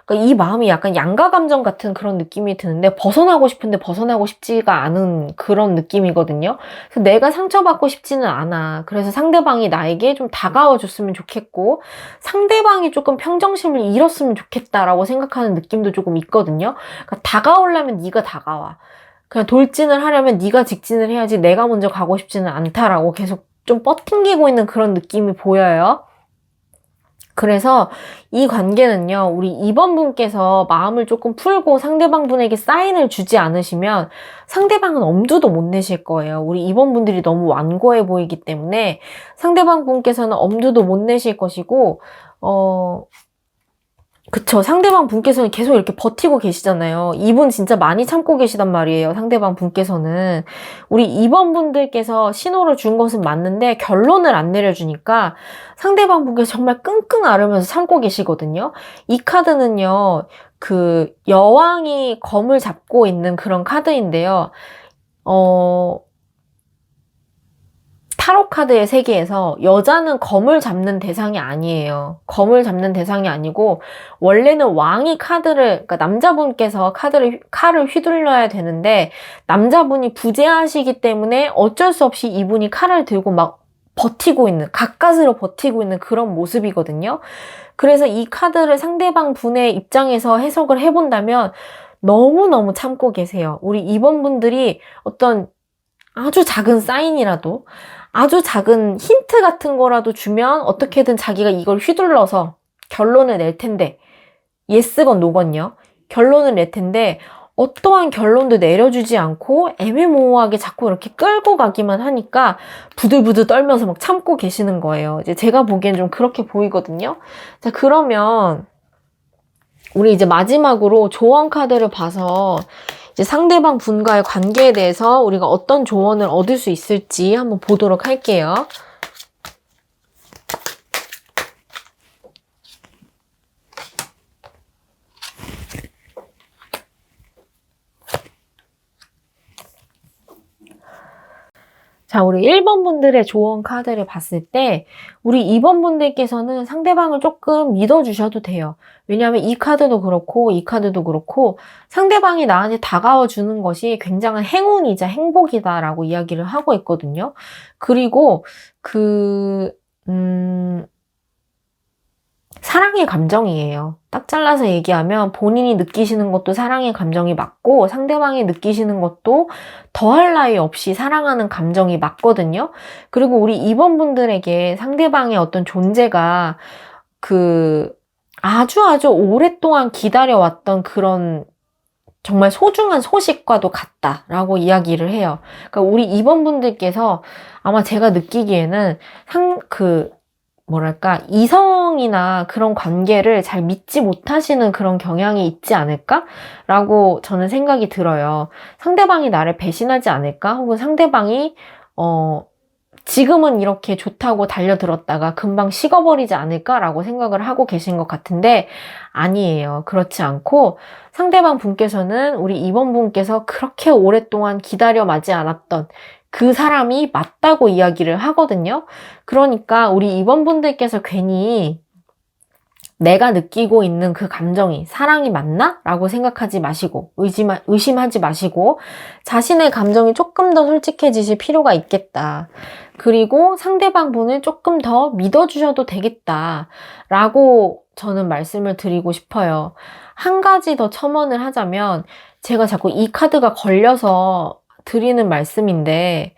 그러니까 이 마음이 약간 양가 감정 같은 그런 느낌이 드는데 벗어나고 싶은데 벗어나고 싶지가 않은 그런 느낌이거든요. 그래서 내가 상처받고 싶지는 않아. 그래서 상대방이 나에게 좀 다가와 줬으면 좋겠고 상대방이 조금 평정심을 잃었으면 좋겠다라고 생각하는 느낌도 조금 있거든요. 그러니까 다가오려면 네가 다가와. 그냥 돌진을 하려면 네가 직진을 해야지 내가 먼저 가고 싶지는 않다라고 계속 좀 뻗팅기고 있는 그런 느낌이 보여요. 그래서 이 관계는요, 우리 2번 분께서 마음을 조금 풀고 상대방 분에게 사인을 주지 않으시면 상대방은 엄두도 못 내실 거예요. 우리 2번 분들이 너무 완고해 보이기 때문에 상대방 분께서는 엄두도 못 내실 것이고, 그쵸. 상대방 분께서는 계속 이렇게 버티고 계시잖아요. 이분 진짜 많이 참고 계시단 말이에요. 상대방 분께서는. 우리 2번 분들께서 신호를 준 것은 맞는데 결론을 안 내려주니까 상대방 분께서 정말 끙끙 앓으면서 참고 계시거든요. 이 카드는요. 여왕이 검을 잡고 있는 그런 카드인데요. 타로 카드의 세계에서 여자는 검을 잡는 대상이 아니에요. 검을 잡는 대상이 아니고 원래는 왕이 그러니까 남자분께서 칼을 휘둘러야 되는데 남자분이 부재하시기 때문에 어쩔 수 없이 이분이 칼을 들고 막 버티고 있는, 가까스로 버티고 있는 그런 모습이거든요. 그래서 이 카드를 상대방 분의 입장에서 해석을 해본다면 너무너무 참고 계세요. 우리 2번 분들이 어떤 아주 작은 사인이라도 아주 작은 힌트 같은 거라도 주면 어떻게든 자기가 이걸 휘둘러서 결론을 낼 텐데 예스건 노건요. 결론을 낼 텐데 어떠한 결론도 내려주지 않고 애매모호하게 자꾸 이렇게 끌고 가기만 하니까 부들부들 떨면서 막 참고 계시는 거예요. 이제 제가 보기엔 좀 그렇게 보이거든요. 자, 그러면 우리 이제 마지막으로 조언 카드를 봐서 이제 상대방 분과의 관계에 대해서 우리가 어떤 조언을 얻을 수 있을지 한번 보도록 할게요. 자, 우리 1번 분들의 조언 카드를 봤을 때 우리 2번 분들께서는 상대방을 조금 믿어주셔도 돼요. 왜냐하면 이 카드도 그렇고 이 카드도 그렇고 상대방이 나한테 다가와 주는 것이 굉장한 행운이자 행복이다라고 이야기를 하고 있거든요. 그리고 사랑의 감정이에요. 딱 잘라서 얘기하면 본인이 느끼시는 것도 사랑의 감정이 맞고 상대방이 느끼시는 것도 더할 나위 없이 사랑하는 감정이 맞거든요. 그리고 우리 2번 분들에게 상대방의 어떤 존재가 아주 오랫동안 기다려왔던 그런 정말 소중한 소식과도 같다라고 이야기를 해요. 그러니까 우리 2번 분들께서 아마 제가 느끼기에는 뭐랄까, 이성이나 그런 관계를 잘 믿지 못하시는 그런 경향이 있지 않을까라고 저는 생각이 들어요. 상대방이 나를 배신하지 않을까? 혹은 상대방이, 지금은 이렇게 좋다고 달려들었다가 금방 식어버리지 않을까라고 생각을 하고 계신 것 같은데 아니에요. 그렇지 않고 상대방 분께서는 우리 2번 분께서 그렇게 오랫동안 기다려 마지 않았던 그 사람이 맞다고 이야기를 하거든요. 그러니까 우리 2번 분들께서 괜히 내가 느끼고 있는 그 감정이 사랑이 맞나? 라고 생각하지 마시고 의심하지 마시고 자신의 감정이 조금 더 솔직해지실 필요가 있겠다. 그리고 상대방 분을 조금 더 믿어주셔도 되겠다 라고 저는 말씀을 드리고 싶어요. 한 가지 더 첨언을 하자면 제가 자꾸 이 카드가 걸려서 드리는 말씀인데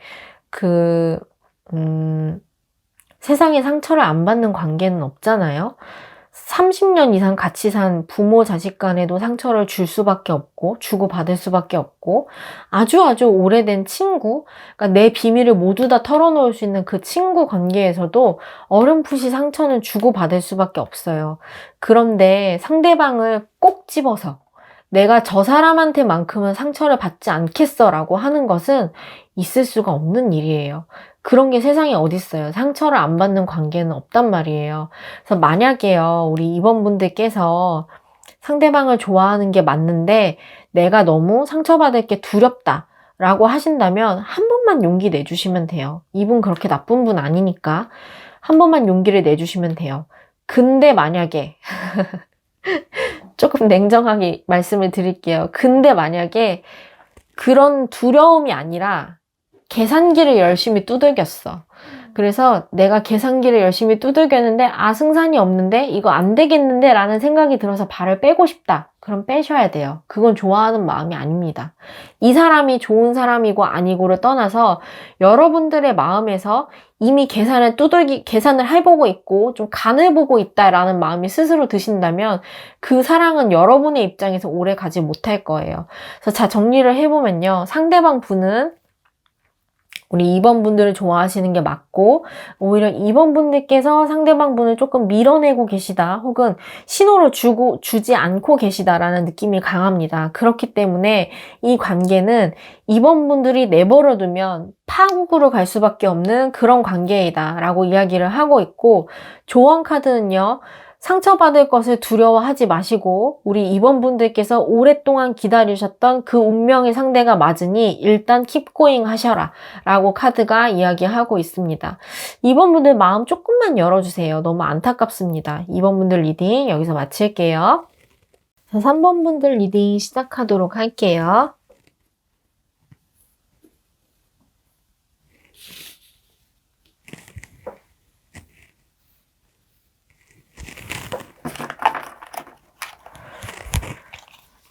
세상에 상처를 안 받는 관계는 없잖아요. 30년 이상 같이 산 부모 자식 간에도 상처를 줄 수밖에 없고 주고받을 수밖에 없고 아주 오래된 친구, 그러니까 내 비밀을 모두 다 털어놓을 수 있는 그 친구 관계에서도 어렴풋이 상처는 주고받을 수밖에 없어요. 그런데 상대방을 꼭 집어서 내가 저 사람한테만큼은 상처를 받지 않겠어 라고 하는 것은 있을 수가 없는 일이에요. 그런 게 세상에 어딨어요. 상처를 안 받는 관계는 없단 말이에요. 그래서 만약에요, 우리 2번 분들께서 상대방을 좋아하는 게 맞는데 내가 너무 상처받을 게 두렵다 라고 하신다면 한 번만 용기 내주시면 돼요. 이분 그렇게 나쁜 분 아니니까 한 번만 용기를 내주시면 돼요. 근데 만약에 조금 냉정하게 말씀을 드릴게요. 근데 만약에 그런 두려움이 아니라 계산기를 열심히 두들겼어. 그래서 내가 계산기를 열심히 두들겼는데 승산이 없는데 이거 안 되겠는데 라는 생각이 들어서 발을 빼고 싶다. 그럼 빼셔야 돼요. 그건 좋아하는 마음이 아닙니다. 이 사람이 좋은 사람이고 아니고를 떠나서 여러분들의 마음에서 이미 계산을 해보고 있고 좀 간을 보고 있다라는 마음이 스스로 드신다면 그 사랑은 여러분의 입장에서 오래 가지 못할 거예요. 그래서 정리를 해보면요. 상대방 분은 우리 2번 분들을 좋아하시는 게 맞고 오히려 2번 분들께서 상대방 분을 조금 밀어내고 계시다 혹은 신호를 주지 않고 계시다라는 느낌이 강합니다. 그렇기 때문에 이 관계는 2번 분들이 내버려 두면 파국으로 갈 수밖에 없는 그런 관계이다 라고 이야기를 하고 있고 조언 카드는요. 상처받을 것을 두려워하지 마시고 우리 2번 분들께서 오랫동안 기다리셨던 그 운명의 상대가 맞으니 일단 keep going 하셔라 라고 카드가 이야기하고 있습니다. 2번 분들 마음 조금만 열어주세요. 너무 안타깝습니다. 2번 분들 리딩 여기서 마칠게요. 3번 분들 리딩 시작하도록 할게요.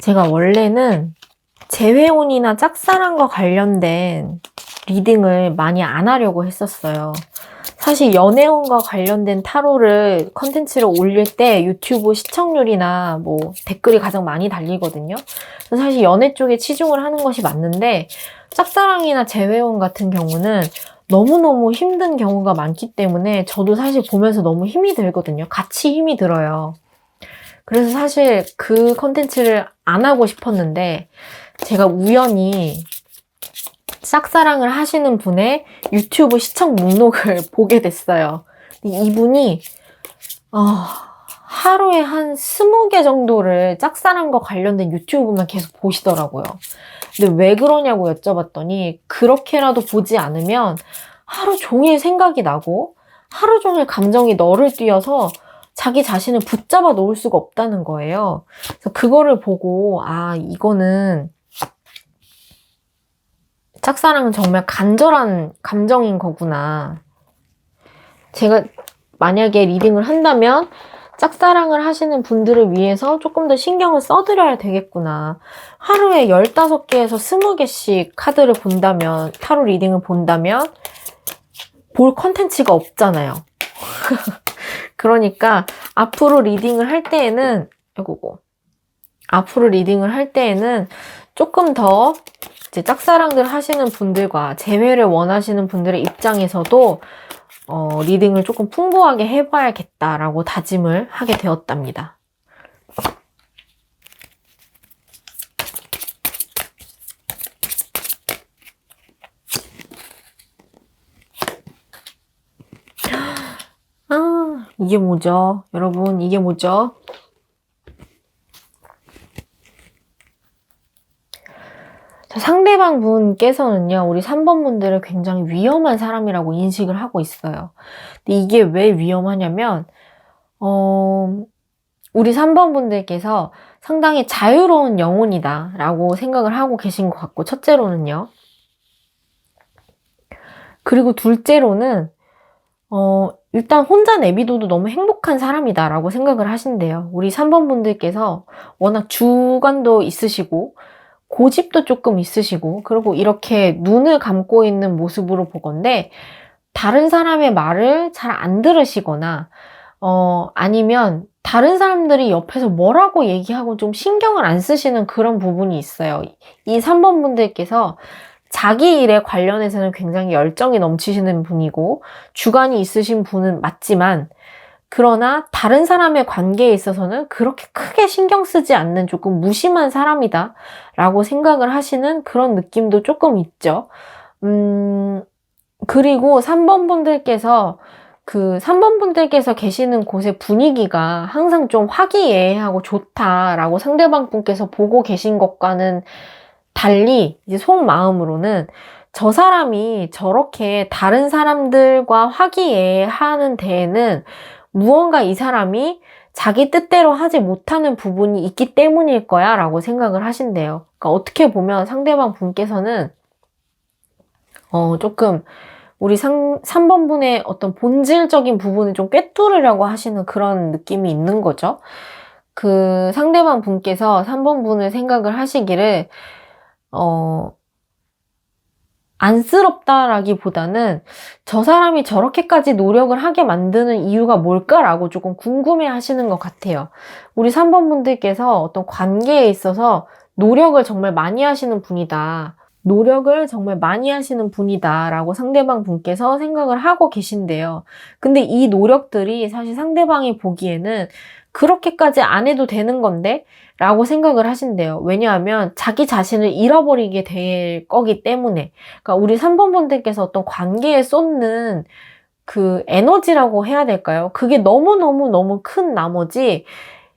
제가 원래는 재회혼이나 짝사랑과 관련된 리딩을 많이 안 하려고 했었어요. 사실 연애운과 관련된 타로를 컨텐츠를 올릴 때 유튜브 시청률이나 댓글이 가장 많이 달리거든요. 그래서 사실 연애 쪽에 치중을 하는 것이 맞는데 짝사랑이나 재회혼 같은 경우는 너무너무 힘든 경우가 많기 때문에 저도 사실 보면서 너무 힘이 들거든요. 같이 힘이 들어요. 그래서 사실 그 컨텐츠를 안 하고 싶었는데 제가 우연히 짝사랑을 하시는 분의 유튜브 시청 목록을 보게 됐어요. 이분이 하루에 한 20개 정도를 짝사랑과 관련된 유튜브만 계속 보시더라고요. 근데 왜 그러냐고 여쭤봤더니 그렇게라도 보지 않으면 하루 종일 생각이 나고 하루 종일 감정이 너를 뛰어서 자기 자신을 붙잡아 놓을 수가 없다는 거예요. 그래서 그거를 보고 이거는 짝사랑은 정말 간절한 감정인 거구나. 제가 만약에 리딩을 한다면 짝사랑을 하시는 분들을 위해서 조금 더 신경을 써드려야 되겠구나. 하루에 15개에서 20개씩 카드를 본다면, 타로 리딩을 본다면 볼 컨텐츠가 없잖아요. 그러니까 앞으로 리딩을 할 때에는 앞으로 리딩을 할 때에는 조금 더 이제 짝사랑들 하시는 분들과 재회를 원하시는 분들의 입장에서도 리딩을 조금 풍부하게 해봐야겠다라고 다짐을 하게 되었답니다. 아, 이게 뭐죠? 여러분, 이게 뭐죠? 상대방 분께서는요, 우리 3번 분들을 굉장히 위험한 사람이라고 인식을 하고 있어요. 근데 이게 왜 위험하냐면, 우리 3번 분들께서 상당히 자유로운 영혼이다 라고 생각을 하고 계신 것 같고, 첫째로는요. 그리고 둘째로는, 일단 혼자 내비둬도 너무 행복한 사람이다 라고 생각을 하신대요. 우리 3번 분들께서 워낙 주관도 있으시고, 고집도 조금 있으시고, 그리고 이렇게 눈을 감고 있는 모습으로 보건대, 다른 사람의 말을 잘 안 들으시거나, 아니면 다른 사람들이 옆에서 뭐라고 얘기하고 좀 신경을 안 쓰시는 그런 부분이 있어요. 이 3번 분들께서 자기 일에 관련해서는 굉장히 열정이 넘치시는 분이고, 주관이 있으신 분은 맞지만, 그러나 다른 사람의 관계에 있어서는 그렇게 크게 신경 쓰지 않는 조금 무심한 사람이다 라고 생각을 하시는 그런 느낌도 조금 있죠. 그리고 3번 분들께서 3번 분들께서 계시는 곳의 분위기가 항상 좀 화기애애하고 좋다라고 상대방 분께서 보고 계신 것과는 달리 이제 속마음으로는 저 사람이 저렇게 다른 사람들과 화기애애하는 데에는 무언가 이 사람이 자기 뜻대로 하지 못하는 부분이 있기 때문일 거야 라고 생각을 하신대요. 그러니까 어떻게 보면 상대방 분께서는 조금 우리 3번 분의 어떤 본질적인 부분을 좀 꿰뚫으려고 하시는 그런 느낌이 있는 거죠. 그 상대방 분께서 3번 분을 생각을 하시기를 안쓰럽다라기보다는 저 사람이 저렇게까지 노력을 하게 만드는 이유가 뭘까라고 조금 궁금해 하시는 것 같아요. 우리 3번 분들께서 어떤 관계에 있어서 노력을 정말 많이 하시는 분이다. 노력을 정말 많이 하시는 분이다 라고 상대방 분께서 생각을 하고 계신데요. 근데 이 노력들이 사실 상대방이 보기에는 그렇게까지 안 해도 되는 건데? 라고 생각을 하신대요. 왜냐하면 자기 자신을 잃어버리게 될 거기 때문에. 그러니까 우리 3번 분들께서 어떤 관계에 쏟는 그 에너지라고 해야 될까요? 그게 너무너무 큰 나머지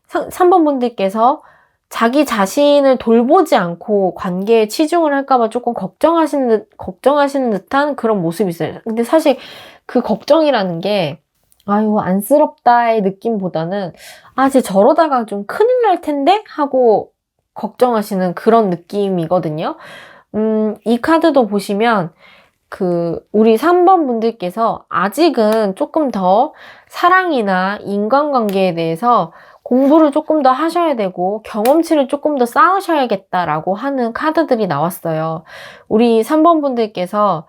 3번 분들께서 자기 자신을 돌보지 않고 관계에 치중을 할까봐 조금 걱정하시는 듯한 그런 모습이 있어요. 근데 사실 그 걱정이라는 게, 아유, 안쓰럽다의 느낌보다는, 쟤 저러다가 좀 큰일 날 텐데? 하고 걱정하시는 그런 느낌이거든요. 이 카드도 보시면, 우리 3번 분들께서 아직은 조금 더 사랑이나 인간관계에 대해서 공부를 조금 더 하셔야 되고 경험치를 조금 더 쌓으셔야겠다라고 하는 카드들이 나왔어요. 우리 3번 분들께서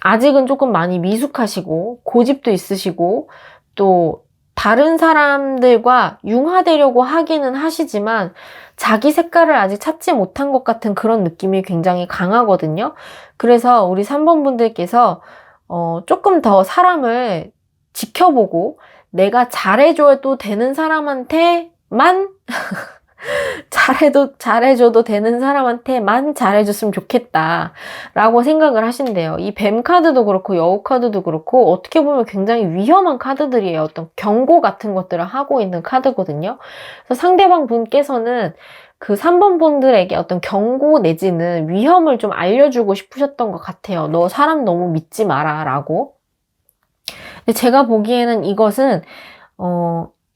아직은 조금 많이 미숙하시고 고집도 있으시고 또 다른 사람들과 융화되려고 하기는 하시지만 자기 색깔을 아직 찾지 못한 것 같은 그런 느낌이 굉장히 강하거든요. 그래서 우리 3번 분들께서 조금 더 사람을 지켜보고 내가 잘해줘도 되는 사람한테만 잘해줘도 되는 사람한테만 잘해줬으면 좋겠다 라고 생각을 하신대요. 이 뱀 카드도 그렇고 여우 카드도 그렇고 어떻게 보면 굉장히 위험한 카드들이에요. 어떤 경고 같은 것들을 하고 있는 카드거든요. 그래서 상대방 분께서는 그 3번 분들에게 어떤 경고 내지는 위험을 좀 알려주고 싶으셨던 것 같아요. 너 사람 너무 믿지 마라 라고. 근데 제가 보기에는 이것은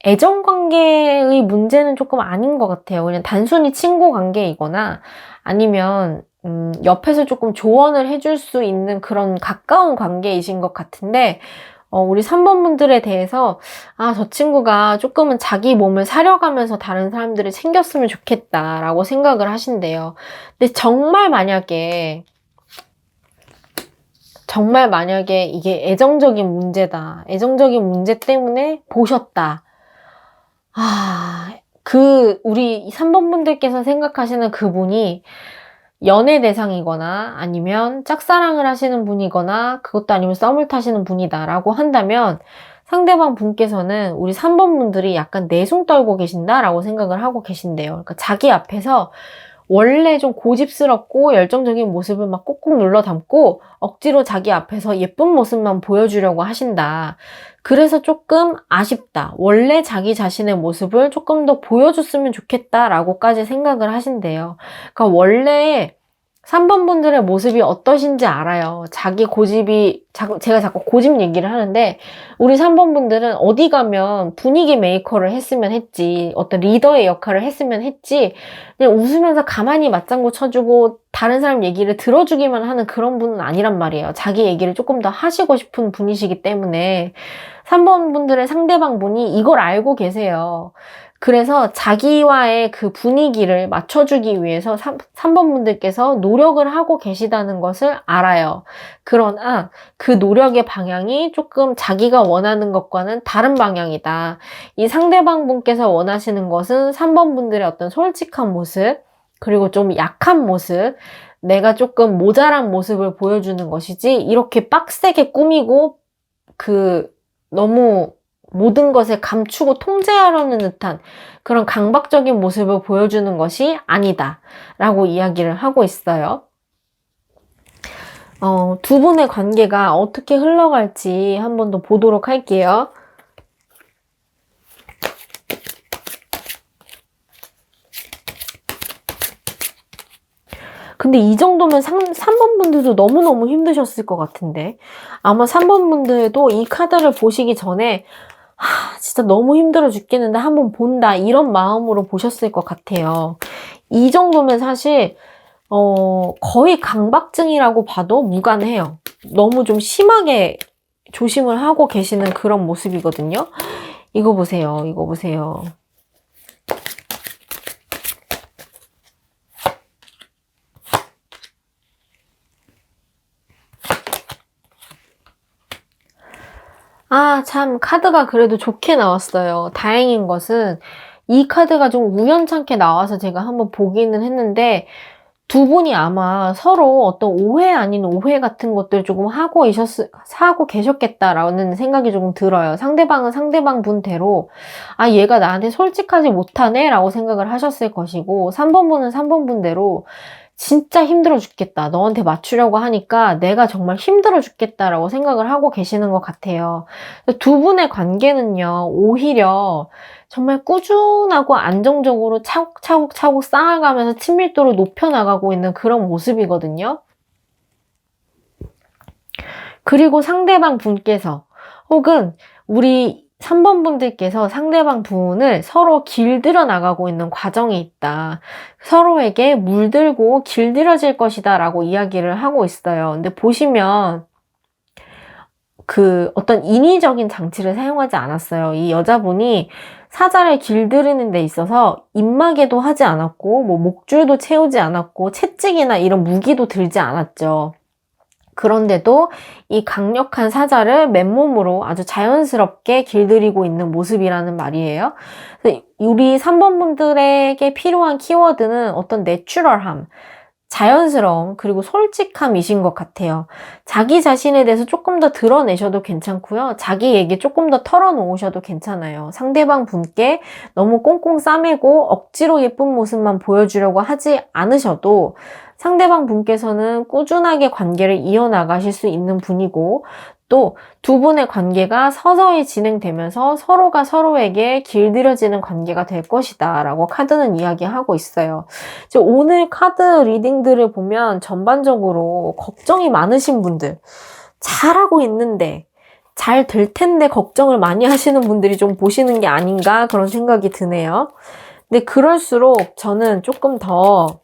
애정관계의 문제는 조금 아닌 것 같아요. 그냥 단순히 친구 관계이거나 아니면 옆에서 조금 조언을 해줄 수 있는 그런 가까운 관계이신 것 같은데 우리 3번 분들에 대해서 저 친구가 조금은 자기 몸을 사려가면서 다른 사람들을 챙겼으면 좋겠다라고 생각을 하신대요. 근데 정말 만약에 이게 애정적인 문제다. 애정적인 문제 때문에 보셨다. 우리 3번 분들께서 생각하시는 그분이 연애 대상이거나 아니면 짝사랑을 하시는 분이거나 그것도 아니면 썸을 타시는 분이다라고 한다면 상대방 분께서는 우리 3번 분들이 약간 내숭 떨고 계신다라고 생각을 하고 계신대요. 그러니까 자기 앞에서 원래 좀 고집스럽고 열정적인 모습을 막 꾹꾹 눌러 담고 억지로 자기 앞에서 예쁜 모습만 보여주려고 하신다. 그래서 조금 아쉽다. 원래 자기 자신의 모습을 조금 더 보여줬으면 좋겠다라고까지 생각을 하신대요. 그러니까 원래 3번 분들의 모습이 어떠신지 알아요. 자기 고집이, 제가 자꾸 고집 얘기를 하는데, 우리 3번 분들은 어디 가면 분위기 메이커를 했으면 했지, 어떤 리더의 역할을 했으면 했지, 그냥 웃으면서 가만히 맞장구 쳐주고, 다른 사람 얘기를 들어주기만 하는 그런 분은 아니란 말이에요. 자기 얘기를 조금 더 하시고 싶은 분이시기 때문에, 3번 분들의 상대방 분이 이걸 알고 계세요. 그래서 자기와의 그 분위기를 맞춰주기 위해서 3번 분들께서 노력을 하고 계시다는 것을 알아요. 그러나 그 노력의 방향이 조금 자기가 원하는 것과는 다른 방향이다. 이 상대방 분께서 원하시는 것은 3번 분들의 어떤 솔직한 모습, 그리고 좀 약한 모습, 내가 조금 모자란 모습을 보여주는 것이지, 이렇게 빡세게 꾸미고, 너무 모든 것을 감추고 통제하려는 듯한 그런 강박적인 모습을 보여주는 것이 아니다 라고 이야기를 하고 있어요. 두 분의 관계가 어떻게 흘러갈지 한번 더 보도록 할게요. 근데 이 정도면 3번 분들도 너무너무 힘드셨을 것 같은데, 아마 3번 분들도 이 카드를 보시기 전에 진짜 너무 힘들어 죽겠는데 한번 본다, 이런 마음으로 보셨을 것 같아요. 이 정도면 사실 거의 강박증이라고 봐도 무관해요. 너무 좀 심하게 조심을 하고 계시는 그런 모습이거든요. 이거 보세요. 이거 보세요. 참, 카드가 그래도 좋게 나왔어요. 다행인 것은 이 카드가 좀 우연찮게 나와서 제가 한번 보기는 했는데, 두 분이 아마 서로 어떤 오해 아닌 오해 같은 것들 조금 하고 계셨겠다라는 생각이 조금 들어요. 상대방은 상대방 분대로, 얘가 나한테 솔직하지 못하네? 라고 생각을 하셨을 것이고, 3번 분은 3번 분대로, 진짜 힘들어 죽겠다. 너한테 맞추려고 하니까 내가 정말 힘들어 죽겠다라고 생각을 하고 계시는 것 같아요. 두 분의 관계는요, 오히려 정말 꾸준하고 안정적으로 차곡차곡 쌓아가면서 친밀도를 높여나가고 있는 그런 모습이거든요. 그리고 상대방 분께서 혹은 우리 3번 분들께서 상대방 분을 서로 길들여 나가고 있는 과정이 있다. 서로에게 물들고 길들여질 것이다 라고 이야기를 하고 있어요. 근데 보시면 어떤 인위적인 장치를 사용하지 않았어요. 이 여자분이 사자를 길들이는 데 있어서 입마개도 하지 않았고, 목줄도 채우지 않았고, 채찍이나 이런 무기도 들지 않았죠. 그런데도 이 강력한 사자를 맨몸으로 아주 자연스럽게 길들이고 있는 모습이라는 말이에요. 우리 3번 분들에게 필요한 키워드는 어떤 내추럴함, 자연스러움, 그리고 솔직함이신 것 같아요. 자기 자신에 대해서 조금 더 드러내셔도 괜찮고요. 자기 얘기 조금 더 털어놓으셔도 괜찮아요. 상대방 분께 너무 꽁꽁 싸매고 억지로 예쁜 모습만 보여주려고 하지 않으셔도 상대방 분께서는 꾸준하게 관계를 이어나가실 수 있는 분이고, 또 두 분의 관계가 서서히 진행되면서 서로가 서로에게 길들여지는 관계가 될 것이다 라고 카드는 이야기하고 있어요. 오늘 카드 리딩들을 보면 전반적으로 걱정이 많으신 분들, 잘하고 있는데 잘 될 텐데 걱정을 많이 하시는 분들이 좀 보시는 게 아닌가 그런 생각이 드네요. 근데 그럴수록 저는 조금 더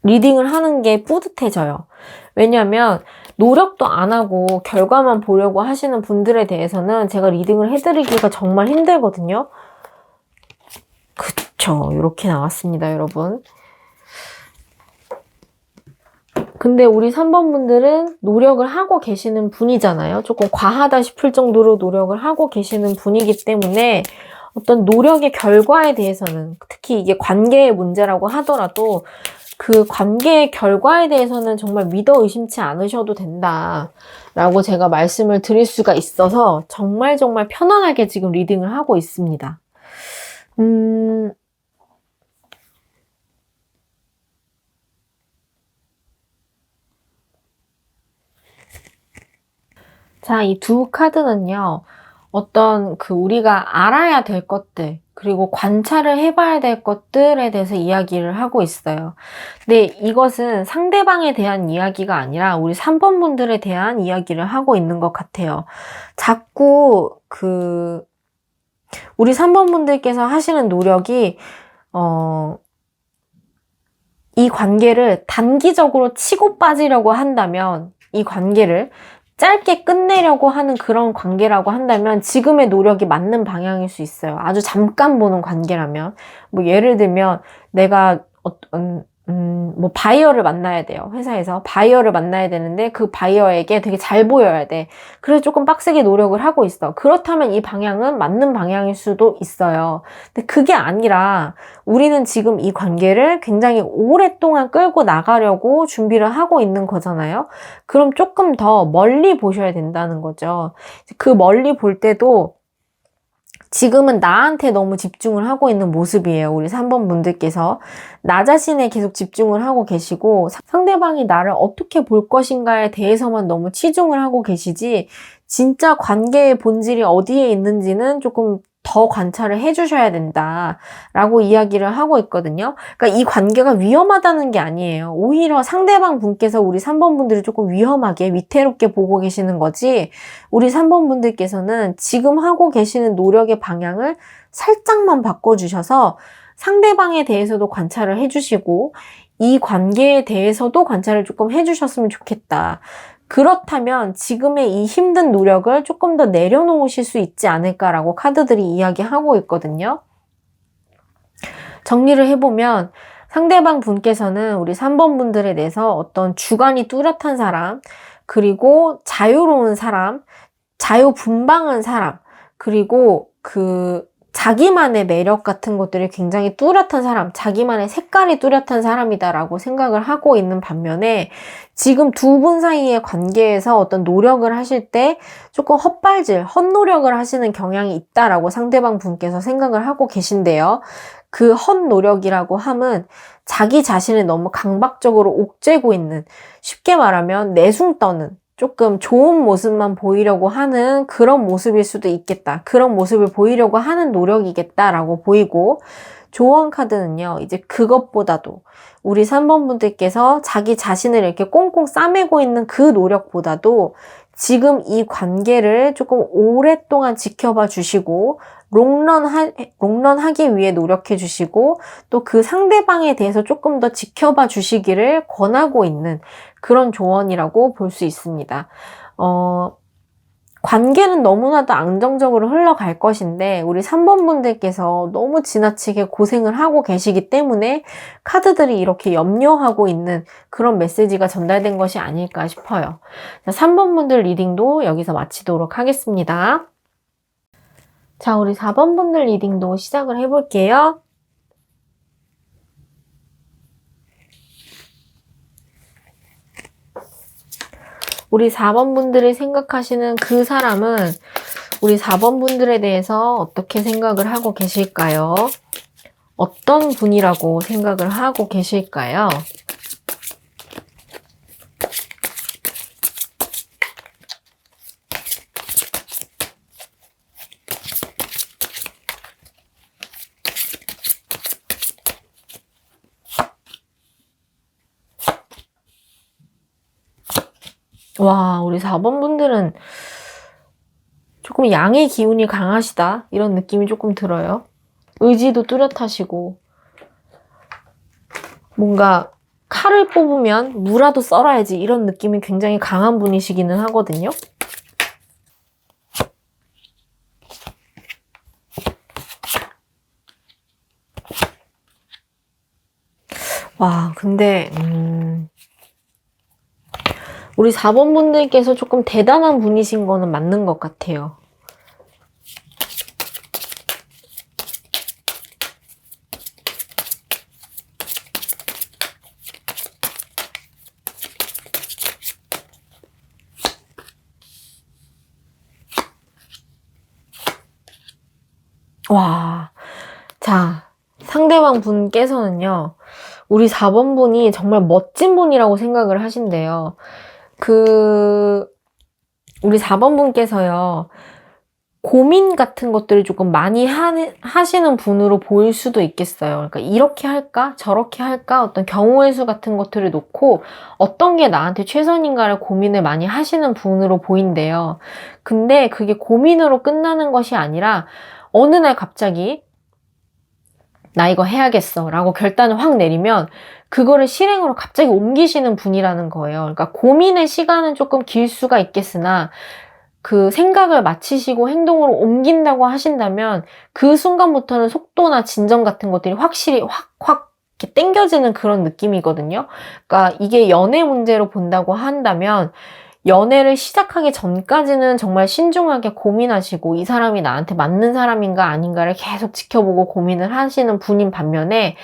리딩을 하는 게 뿌듯해져요. 왜냐면 노력도 안 하고 결과만 보려고 하시는 분들에 대해서는 제가 리딩을 해드리기가 정말 힘들거든요. 그쵸. 이렇게 나왔습니다, 여러분. 근데 우리 3번 분들은 노력을 하고 계시는 분이잖아요. 조금 과하다 싶을 정도로 노력을 하고 계시는 분이기 때문에 어떤 노력의 결과에 대해서는, 특히 이게 관계의 문제라고 하더라도 그 관계의 결과에 대해서는 정말 믿어 의심치 않으셔도 된다라고 제가 말씀을 드릴 수가 있어서 정말 편안하게 지금 리딩을 하고 있습니다. 자, 이 두 카드는요, 어떤 우리가 알아야 될 것들, 그리고 관찰을 해봐야 될 것들에 대해서 이야기를 하고 있어요. 근데 이것은 상대방에 대한 이야기가 아니라 우리 3번 분들에 대한 이야기를 하고 있는 것 같아요. 자꾸 우리 3번 분들께서 하시는 노력이, 이 관계를 단기적으로 치고 빠지려고 한다면, 이 관계를 짧게 끝내려고 하는 그런 관계라고 한다면 지금의 노력이 맞는 방향일 수 있어요. 아주 잠깐 보는 관계라면. 뭐 예를 들면 내가 뭐 바이어를 만나야 돼요. 회사에서 바이어를 만나야 되는데 그 바이어에게 되게 잘 보여야 돼. 그래서 조금 빡세게 노력을 하고 있어. 그렇다면 이 방향은 맞는 방향일 수도 있어요. 근데 그게 아니라 우리는 지금 이 관계를 굉장히 오랫동안 끌고 나가려고 준비를 하고 있는 거잖아요. 그럼 조금 더 멀리 보셔야 된다는 거죠. 그 멀리 볼 때도 지금은 나한테 너무 집중을 하고 있는 모습이에요. 우리 3번 분들께서. 나 자신에 계속 집중을 하고 계시고 상대방이 나를 어떻게 볼 것인가에 대해서만 너무 치중을 하고 계시지 진짜 관계의 본질이 어디에 있는지는 조금 더 관찰을 해주셔야 된다라고 이야기를 하고 있거든요. 그러니까 이 관계가 위험하다는 게 아니에요. 오히려 상대방 분께서 우리 3번 분들이 조금 위험하게 위태롭게 보고 계시는 거지 우리 3번 분들께서는 지금 하고 계시는 노력의 방향을 살짝만 바꿔주셔서 상대방에 대해서도 관찰을 해주시고 이 관계에 대해서도 관찰을 조금 해주셨으면 좋겠다. 그렇다면 지금의 이 힘든 노력을 조금 더 내려놓으실 수 있지 않을까라고 카드들이 이야기하고 있거든요. 정리를 해보면 상대방 분께서는 우리 3번 분들에 대해서 어떤 주관이 뚜렷한 사람, 그리고 자유로운 사람, 자유분방한 사람, 그리고 자기만의 매력 같은 것들이 굉장히 뚜렷한 사람, 자기만의 색깔이 뚜렷한 사람이다라고 생각을 하고 있는 반면에 지금 두 분 사이의 관계에서 어떤 노력을 하실 때 조금 헛노력을 하시는 경향이 있다라고 상대방 분께서 생각을 하고 계신데요. 그 헛노력이라고 함은 자기 자신을 너무 강박적으로 옥죄고 있는, 쉽게 말하면 내숭 떠는 조금 좋은 모습만 보이려고 하는 그런 모습일 수도 있겠다. 그런 모습을 보이려고 하는 노력이겠다라고 보이고, 조언 카드는요, 이제 그것보다도 우리 3번 분들께서 자기 자신을 이렇게 꽁꽁 싸매고 있는 그 노력보다도 지금 이 관계를 조금 오랫동안 지켜봐 주시고 롱런하기 위해 노력해 주시고 또 그 상대방에 대해서 조금 더 지켜봐 주시기를 권하고 있는 그런 조언이라고 볼 수 있습니다. 관계는 너무나도 안정적으로 흘러갈 것인데 우리 3번 분들께서 너무 지나치게 고생을 하고 계시기 때문에 카드들이 이렇게 염려하고 있는 그런 메시지가 전달된 것이 아닐까 싶어요. 자, 3번 분들 리딩도 여기서 마치도록 하겠습니다. 자, 우리 4번 분들 리딩도 시작을 해볼게요. 우리 4번 분들이 생각하시는 그 사람은 우리 4번 분들에 대해서 어떻게 생각을 하고 계실까요? 어떤 분이라고 생각을 하고 계실까요? 와, 우리 4번 분들은 조금 양의 기운이 강하시다 이런 느낌이 조금 들어요. 의지도 뚜렷하시고 뭔가 칼을 뽑으면 무라도 썰어야지 이런 느낌이 굉장히 강한 분이시기는 하거든요. 와, 근데 우리 4번 분들께서 조금 대단한 분이신 거는 맞는 것 같아요. 와, 자, 상대방 분께서는요, 우리 4번 분이 정말 멋진 분이라고 생각을 하신대요. 우리 4번 분께서요, 고민 같은 것들을 조금 많이 하시는 분으로 보일 수도 있겠어요. 그러니까 이렇게 할까? 저렇게 할까? 어떤 경우의 수 같은 것들을 놓고 어떤 게 나한테 최선인가를 고민을 많이 하시는 분으로 보인대요. 근데 그게 고민으로 끝나는 것이 아니라 어느 날 갑자기 나 이거 해야겠어 라고 결단을 확 내리면 그거를 실행으로 갑자기 옮기시는 분이라는 거예요. 그러니까 고민의 시간은 조금 길 수가 있겠으나 그 생각을 마치시고 행동으로 옮긴다고 하신다면 그 순간부터는 속도나 진정 같은 것들이 확실히 확 이렇게 땡겨지는 그런 느낌이거든요. 그러니까 이게 연애 문제로 본다고 한다면 연애를 시작하기 전까지는 정말 신중하게 고민하시고 이 사람이 나한테 맞는 사람인가 아닌가를 계속 지켜보고 고민을 하시는 분인 반면에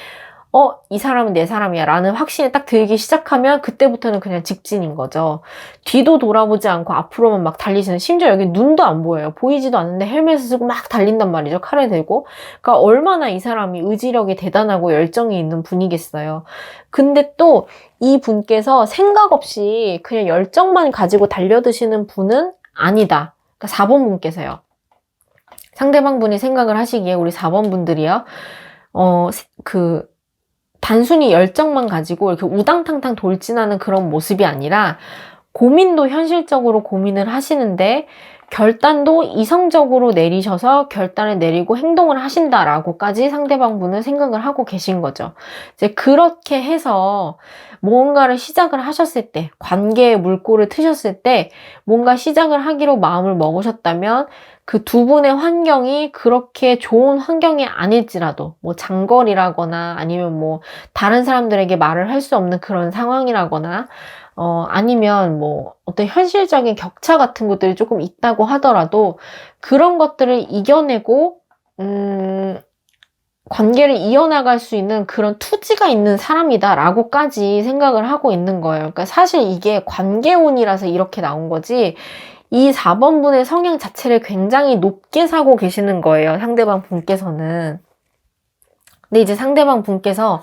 이 사람은 내 사람이야 라는 확신이 딱 들기 시작하면 그때부터는 그냥 직진인 거죠. 뒤도 돌아보지 않고 앞으로만 막 달리시는, 심지어 여기 눈도 안 보여요. 보이지도 않는데 헬멧을 쓰고 막 달린단 말이죠. 칼을 들고. 그러니까 얼마나 이 사람이 의지력이 대단하고 열정이 있는 분이겠어요. 근데 또 이 분께서 생각 없이 그냥 열정만 가지고 달려드시는 분은 아니다. 그러니까 4번 분께서요. 상대방 분이 생각을 하시기에 우리 4번 분들이요. 단순히 열정만 가지고 이렇게 우당탕탕 돌진하는 그런 모습이 아니라 고민도 현실적으로 고민을 하시는데 결단도 이성적으로 내리셔서 결단을 내리고 행동을 하신다라고까지 상대방 분은 생각을 하고 계신 거죠. 이제 그렇게 해서 뭔가를 시작을 하셨을 때, 관계에 물꼬를 트셨을 때 뭔가 시작을 하기로 마음을 먹으셨다면 그 두 분의 환경이 그렇게 좋은 환경이 아닐지라도 뭐 장거리라거나 아니면 뭐 다른 사람들에게 말을 할 수 없는 그런 상황이라거나 아니면 뭐 어떤 현실적인 격차 같은 것들이 조금 있다고 하더라도 그런 것들을 이겨내고 관계를 이어나갈 수 있는 그런 투지가 있는 사람이다라고까지 생각을 하고 있는 거예요. 그러니까 사실 이게 관계운이라서 이렇게 나온 거지 이 4번 분의 성향 자체를 굉장히 높게 사고 계시는 거예요. 상대방 분께서는. 근데 이제 상대방 분께서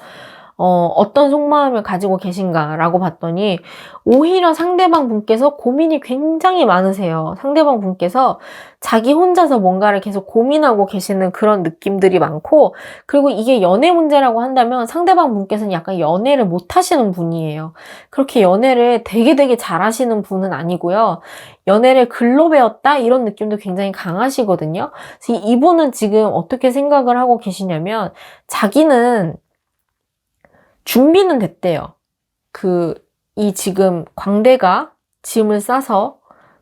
어떤 속마음을 가지고 계신가라고 봤더니 오히려 상대방 분께서 고민이 굉장히 많으세요. 상대방 분께서 자기 혼자서 뭔가를 계속 고민하고 계시는 그런 느낌들이 많고, 그리고 이게 연애 문제라고 한다면 상대방 분께서는 약간 연애를 못 하시는 분이에요. 그렇게 연애를 되게 잘하시는 분은 아니고요. 연애를 글로 배웠다 이런 느낌도 굉장히 강하시거든요. 그래서 이분은 지금 어떻게 생각을 하고 계시냐면 자기는 준비는 됐대요. 이 지금 광대가 짐을 싸서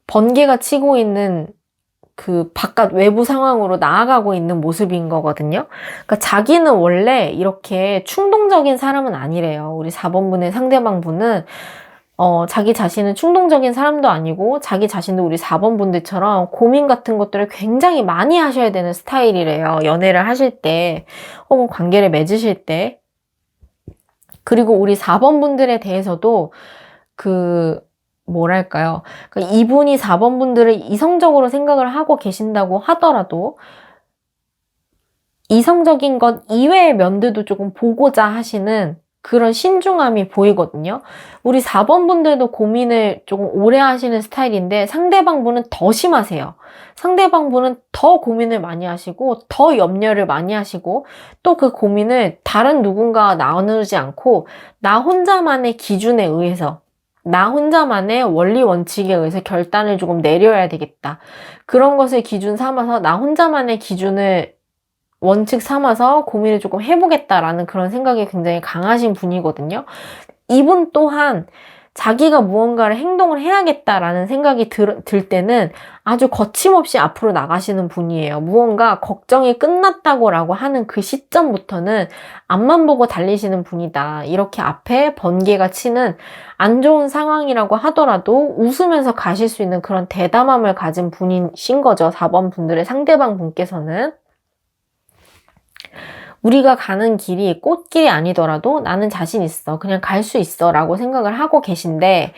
번개가 치고 있는 그 바깥 외부 상황으로 나아가고 있는 모습인 거거든요. 그러니까 자기는 원래 이렇게 충동적인 사람은 아니래요. 우리 4번 분의 상대방 분은 자기 자신은 충동적인 사람도 아니고 자기 자신도 우리 4번 분들처럼 고민 같은 것들을 굉장히 많이 하셔야 되는 스타일이래요. 연애를 하실 때 혹은 관계를 맺으실 때. 그리고 우리 4번 분들에 대해서도 뭐랄까요. 그러니까 이분이 4번 분들을 이성적으로 생각을 하고 계신다고 하더라도 이성적인 것 이외의 면들도 조금 보고자 하시는 그런 신중함이 보이거든요. 우리 4번 분들도 고민을 조금 오래 하시는 스타일인데 상대방 분은 더 심하세요. 상대방 분은 더 고민을 많이 하시고 더 염려를 많이 하시고 또 그 고민을 다른 누군가와 나누지 않고 나 혼자만의 기준에 의해서 나 혼자만의 원리 원칙에 의해서 결단을 조금 내려야 되겠다. 그런 것을 기준 삼아서 나 혼자만의 기준을 원칙 삼아서 고민을 조금 해보겠다라는 그런 생각이 굉장히 강하신 분이거든요. 이분 또한 자기가 무언가를 행동을 해야겠다라는 생각이 들 때는 아주 거침없이 앞으로 나가시는 분이에요. 무언가 걱정이 끝났다고라고 하는 그 시점부터는 앞만 보고 달리시는 분이다. 이렇게 앞에 번개가 치는 안 좋은 상황이라고 하더라도 웃으면서 가실 수 있는 그런 대담함을 가진 분이신 거죠. 4번 분들의 상대방 분께서는. 우리가 가는 길이 꽃길이 아니더라도 나는 자신 있어. 그냥 갈 수 있어. 라고 생각을 하고 계신데,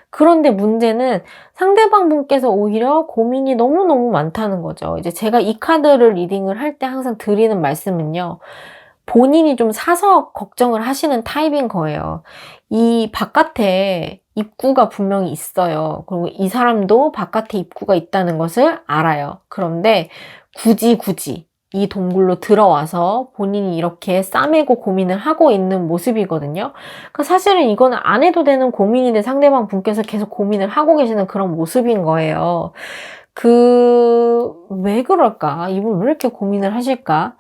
그런데 문제는 상대방 분께서 오히려 고민이 너무너무 많다는 거죠. 이제 제가 이 카드를 리딩을 할 때 항상 드리는 말씀은요. 본인이 좀 사서 걱정을 하시는 타입인 거예요. 이 바깥에 입구가 분명히 있어요. 그리고 이 사람도 바깥에 입구가 있다는 것을 알아요. 그런데 굳이 이 동굴로 들어와서 본인이 이렇게 싸매고 고민을 하고 있는 모습이거든요. 그러니까 사실은 이거는 안 해도 되는 고민인데 상대방 분께서 계속 고민을 하고 계시는 그런 모습인 거예요. 왜 그럴까? 이분 왜 이렇게 고민을 하실까?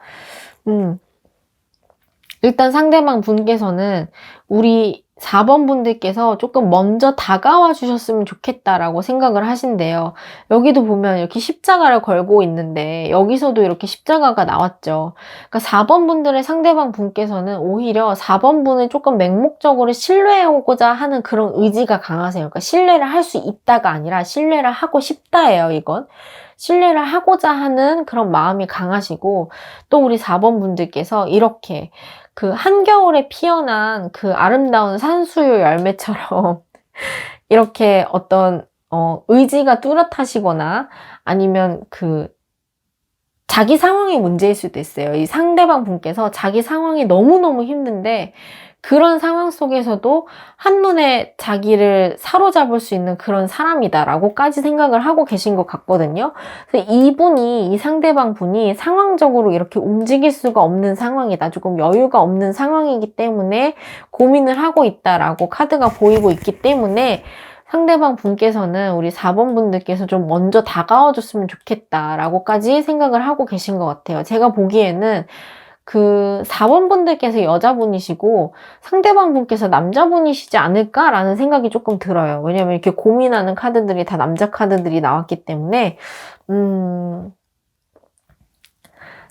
일단 상대방 분께서는 우리 4번 분들께서 조금 먼저 다가와 주셨으면 좋겠다라고 생각을 하신대요. 여기도 보면 이렇게 십자가를 걸고 있는데 여기서도 이렇게 십자가가 나왔죠. 그러니까 4번 분들의 상대방 분께서는 오히려 4번 분을 조금 맹목적으로 신뢰하고자 하는 그런 의지가 강하세요. 그러니까 신뢰를 할 수 있다가 아니라 신뢰를 하고 싶다예요, 이건. 신뢰를 하고자 하는 그런 마음이 강하시고, 또 우리 4번 분들께서 이렇게 그 한겨울에 피어난 그 아름다운 산수유 열매처럼 이렇게 어떤 의지가 뚜렷하시거나 아니면 그 자기 상황이 문제일 수도 있어요. 이 상대방 분께서 자기 상황이 너무너무 힘든데 그런 상황 속에서도 한눈에 자기를 사로잡을 수 있는 그런 사람이다라고까지 생각을 하고 계신 것 같거든요. 그래서 이 상대방 분이 상황적으로 이렇게 움직일 수가 없는 상황이다. 조금 여유가 없는 상황이기 때문에 고민을 하고 있다라고 카드가 보이고 있기 때문에 상대방 분께서는 우리 4번 분들께서 좀 먼저 다가와 줬으면 좋겠다라고까지 생각을 하고 계신 것 같아요. 제가 보기에는 그 4번 분들께서 여자분이시고 상대방 분께서 남자분이시지 않을까라는 생각이 조금 들어요. 왜냐면 이렇게 고민하는 카드들이 다 남자 카드들이 나왔기 때문에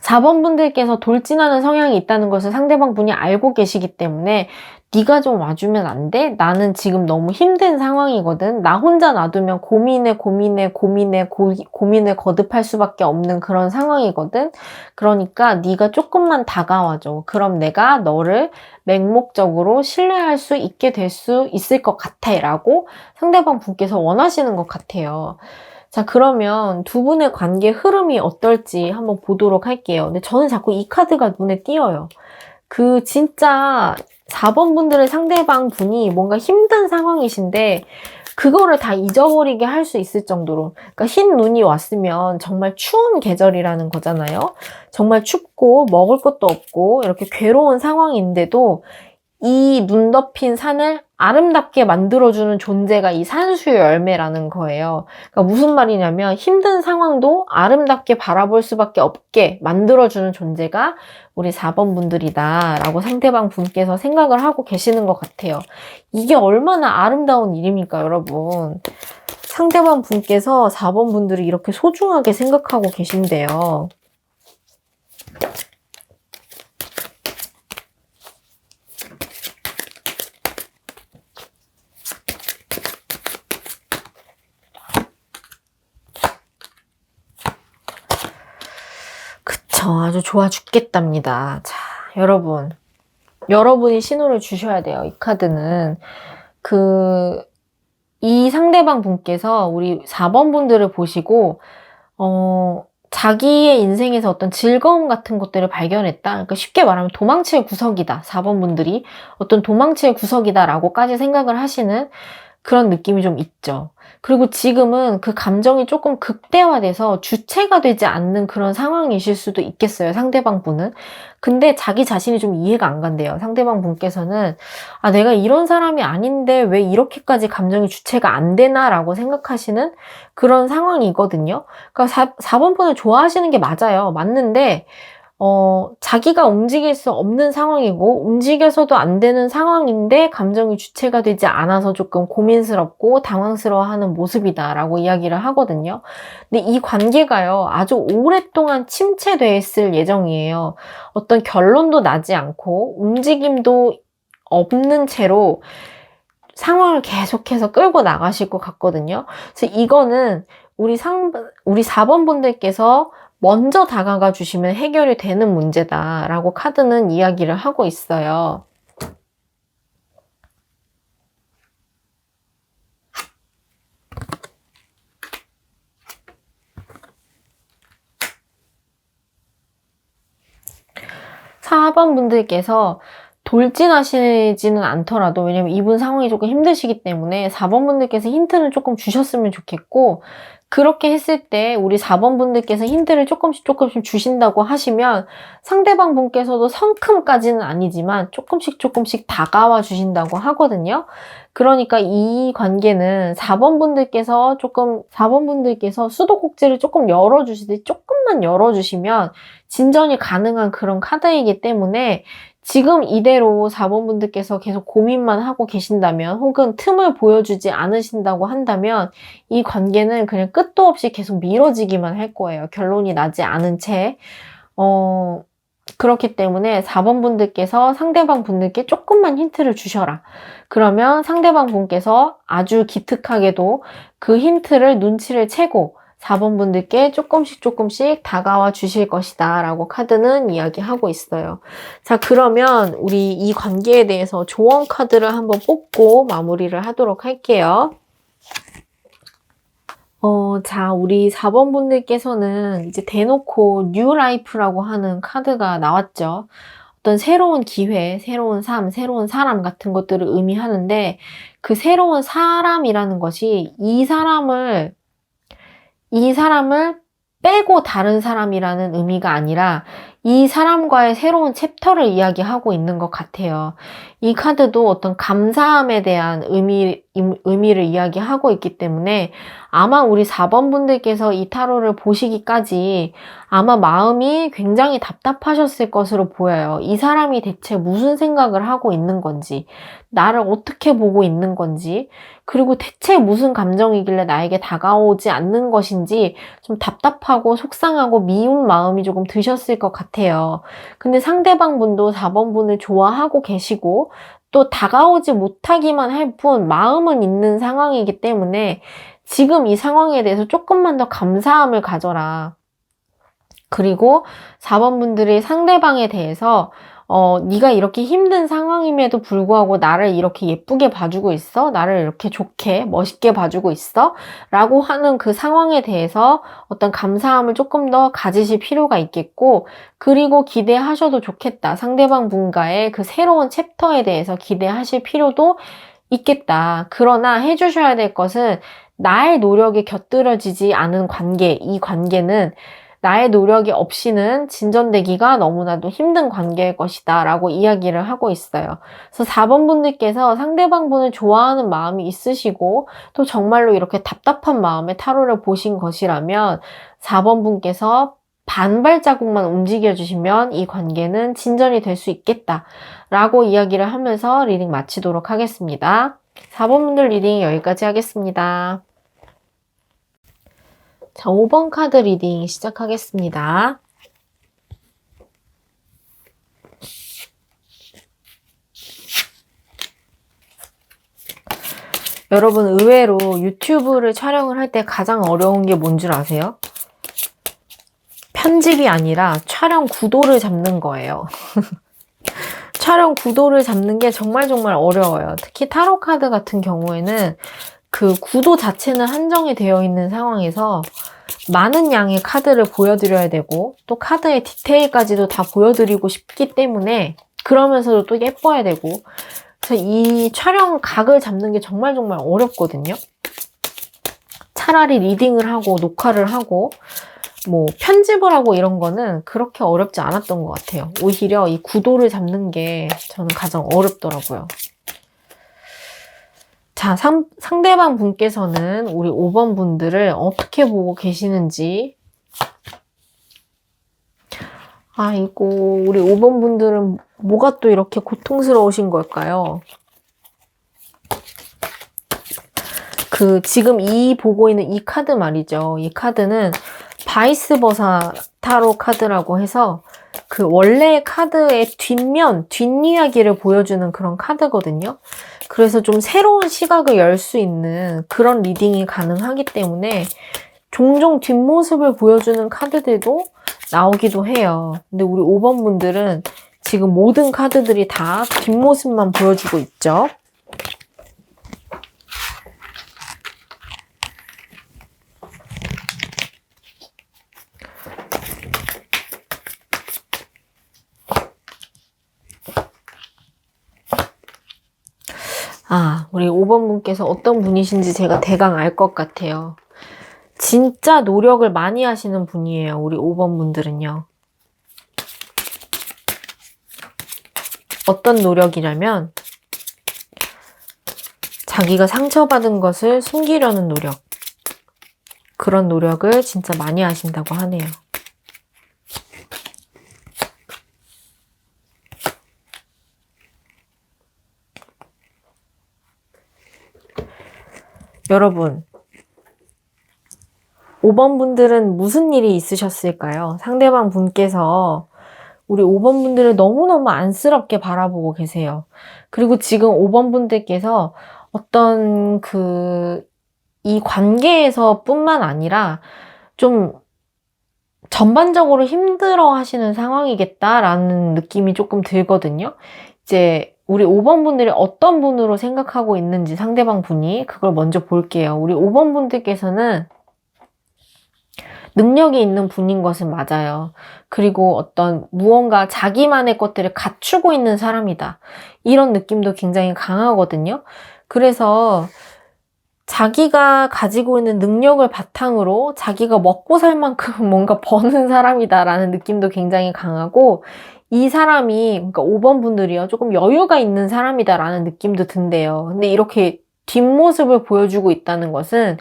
4번 분들께서 돌진하는 성향이 있다는 것을 상대방 분이 알고 계시기 때문에 네가 좀 와주면 안 돼? 나는 지금 너무 힘든 상황이거든. 나 혼자 놔두면 고민을 거듭할 수밖에 없는 그런 상황이거든. 그러니까 네가 조금만 다가와줘. 그럼 내가 너를 맹목적으로 신뢰할 수 있게 될 수 있을 것 같아. 라고 상대방 분께서 원하시는 것 같아요. 자, 그러면 두 분의 관계 흐름이 어떨지 한번 보도록 할게요. 근데 저는 자꾸 이 카드가 눈에 띄어요. 진짜 4번 분들의 상대방 분이 뭔가 힘든 상황이신데 그거를 다 잊어버리게 할 수 있을 정도로, 그러니까 흰 눈이 왔으면 정말 추운 계절이라는 거잖아요. 정말 춥고 먹을 것도 없고 이렇게 괴로운 상황인데도 이 눈 덮인 산을 아름답게 만들어주는 존재가 이 산수유 열매라는 거예요. 그러니까 무슨 말이냐면 힘든 상황도 아름답게 바라볼 수밖에 없게 만들어주는 존재가 우리 4번 분들이다 라고 상대방 분께서 생각을 하고 계시는 것 같아요. 이게 얼마나 아름다운 일입니까, 여러분. 상대방 분께서 4번 분들이 이렇게 소중하게 생각하고 계신데요. 아주 좋아 죽겠답니다. 자, 여러분이 신호를 주셔야 돼요. 이 카드는 이 상대방 분께서 우리 4번 분들을 보시고 자기의 인생에서 어떤 즐거움 같은 것들을 발견했다. 그러니까 쉽게 말하면 도망칠 구석이다. 4번 분들이 어떤 도망칠 구석이다라고까지 생각을 하시는 그런 느낌이 좀 있죠. 그리고 지금은 그 감정이 조금 극대화돼서 주체가 되지 않는 그런 상황이실 수도 있겠어요. 상대방 분은. 근데 자기 자신이 좀 이해가 안 간대요. 상대방 분께서는 내가 이런 사람이 아닌데 왜 이렇게까지 감정이 주체가 안 되나 라고 생각하시는 그런 상황이거든요. 그러니까 4번 분을 좋아하시는 게 맞아요. 맞는데 자기가 움직일 수 없는 상황이고 움직여서도 안 되는 상황인데 감정이 주체가 되지 않아서 조금 고민스럽고 당황스러워하는 모습이다라고 이야기를 하거든요. 근데 이 관계가요, 아주 오랫동안 침체돼 있을 예정이에요. 어떤 결론도 나지 않고 움직임도 없는 채로 상황을 계속해서 끌고 나가실 것 같거든요. 그래서 이거는 우리 4번 분들께서 먼저 다가가 주시면 해결이 되는 문제다라고 카드는 이야기를 하고 있어요. 4번 분들께서 돌진하시지는 않더라도, 왜냐면 이분 상황이 조금 힘드시기 때문에 4번 분들께서 힌트를 조금 주셨으면 좋겠고, 그렇게 했을 때 우리 4번 분들께서 힌트를 조금씩 주신다고 하시면 상대방 분께서도 성큼까지는 아니지만 조금씩 다가와 주신다고 하거든요. 그러니까 이 관계는 4번 분들께서 수도꼭지를 조금 열어주시듯이 조금만 열어주시면 진전이 가능한 그런 카드이기 때문에, 지금 이대로 4번 분들께서 계속 고민만 하고 계신다면, 혹은 틈을 보여주지 않으신다고 한다면 이 관계는 그냥 끝도 없이 계속 미뤄지기만 할 거예요. 결론이 나지 않은 채. 그렇기 때문에 4번 분들께서 상대방 분들께 조금만 힌트를 주셔라. 그러면 상대방 분께서 아주 기특하게도 그 힌트를 눈치를 채고 4번 분들께 조금씩 다가와 주실 것이다 라고 카드는 이야기하고 있어요. 자, 그러면 우리 이 관계에 대해서 조언 카드를 한번 뽑고 마무리를 하도록 할게요. 자, 우리 4번 분들께서는 이제 대놓고 뉴 라이프라고 하는 카드가 나왔죠. 어떤 새로운 기회, 새로운 삶, 새로운 사람 같은 것들을 의미하는데, 그 새로운 사람이라는 것이 이 사람을 빼고 다른 사람이라는 의미가 아니라 이 사람과의 새로운 챕터를 이야기하고 있는 것 같아요. 이 카드도 어떤 감사함에 대한 의미를 이야기하고 있기 때문에 아마 우리 4번 분들께서 이 타로를 보시기까지 아마 마음이 굉장히 답답하셨을 것으로 보여요. 이 사람이 대체 무슨 생각을 하고 있는 건지, 나를 어떻게 보고 있는 건지, 그리고 대체 무슨 감정이길래 나에게 다가오지 않는 것인지 좀 답답하고 속상하고 미운 마음이 조금 드셨을 것 같아요. 근데 상대방 분도 4번 분을 좋아하고 계시고 또 다가오지 못하기만 할 뿐 마음은 있는 상황이기 때문에 지금 이 상황에 대해서 조금만 더 감사함을 가져라. 그리고 4번 분들이 상대방에 대해서 네가 이렇게 힘든 상황임에도 불구하고 나를 이렇게 예쁘게 봐주고 있어? 나를 이렇게 좋게, 멋있게 봐주고 있어? 라고 하는 그 상황에 대해서 어떤 감사함을 조금 더 가지실 필요가 있겠고, 그리고 기대하셔도 좋겠다. 상대방 분과의 그 새로운 챕터에 대해서 기대하실 필요도 있겠다. 그러나 해주셔야 될 것은 나의 노력이 곁들여지지 않은 관계, 이 관계는 나의 노력이 없이는 진전되기가 너무나도 힘든 관계일 것이다 라고 이야기를 하고 있어요. 그래서 4번 분들께서 상대방 분을 좋아하는 마음이 있으시고 또 정말로 이렇게 답답한 마음에 타로를 보신 것이라면 4번 분께서 반발자국만 움직여주시면 이 관계는 진전이 될 수 있겠다 라고 이야기를 하면서 리딩 마치도록 하겠습니다. 4번 분들 리딩 여기까지 하겠습니다. 자, 5번 카드 리딩 시작하겠습니다. 여러분, 의외로 유튜브를 촬영을 할 때 가장 어려운 게 뭔 줄 아세요? 편집이 아니라 촬영 구도를 잡는 거예요. 촬영 구도를 잡는 게 정말 어려워요. 특히 타로 카드 같은 경우에는 그 구도 자체는 한정이 되어 있는 상황에서 많은 양의 카드를 보여드려야 되고 또 카드의 디테일까지도 다 보여드리고 싶기 때문에, 그러면서도 또 예뻐야 되고, 그래서 이 촬영 각을 잡는 게 정말 어렵거든요. 차라리 리딩을 하고 녹화를 하고 뭐 편집을 하고 이런 거는 그렇게 어렵지 않았던 것 같아요. 오히려 이 구도를 잡는 게 저는 가장 어렵더라고요. 자, 상대방 분께서는 우리 5번 분들을 어떻게 보고 계시는지. 아이고, 우리 5번 분들은 뭐가 또 이렇게 고통스러우신 걸까요? 지금 보고 있는 이 카드 말이죠. 이 카드는 바이스 버사 타로 카드라고 해서 원래 카드의 뒷이야기를 보여주는 그런 카드거든요. 그래서 좀 새로운 시각을 열 수 있는 그런 리딩이 가능하기 때문에 종종 뒷모습을 보여주는 카드들도 나오기도 해요. 근데 우리 5번 분들은 지금 모든 카드들이 다 뒷모습만 보여주고 있죠. 우리 5번 분께서 어떤 분이신지 제가 대강 알 것 같아요. 진짜 노력을 많이 하시는 분이에요. 우리 5번 분들은요. 어떤 노력이냐면 자기가 상처받은 것을 숨기려는 노력. 그런 노력을 진짜 많이 하신다고 하네요. 여러분, 5번 분들은 무슨 일이 있으셨을까요? 상대방 분께서 우리 5번 분들을 너무너무 안쓰럽게 바라보고 계세요. 그리고 지금 5번 분들께서 어떤 이 관계에서 뿐만 아니라 좀 전반적으로 힘들어 하시는 상황이겠다라는 느낌이 조금 들거든요. 이제 우리 5번 분들이 어떤 분으로 생각하고 있는지 상대방 분이 그걸 먼저 볼게요. 우리 5번 분들께서는 능력이 있는 분인 것은 맞아요. 그리고 어떤 무언가 자기만의 것들을 갖추고 있는 사람이다. 이런 느낌도 굉장히 강하거든요. 그래서 자기가 가지고 있는 능력을 바탕으로 자기가 먹고 살 만큼 뭔가 버는 사람이다라는 느낌도 굉장히 강하고, 이 사람이, 그러니까 5번 분들이요, 조금 여유가 있는 사람이다라는 느낌도 든대요. 근데 이렇게 뒷모습을 보여주고 있다는 것은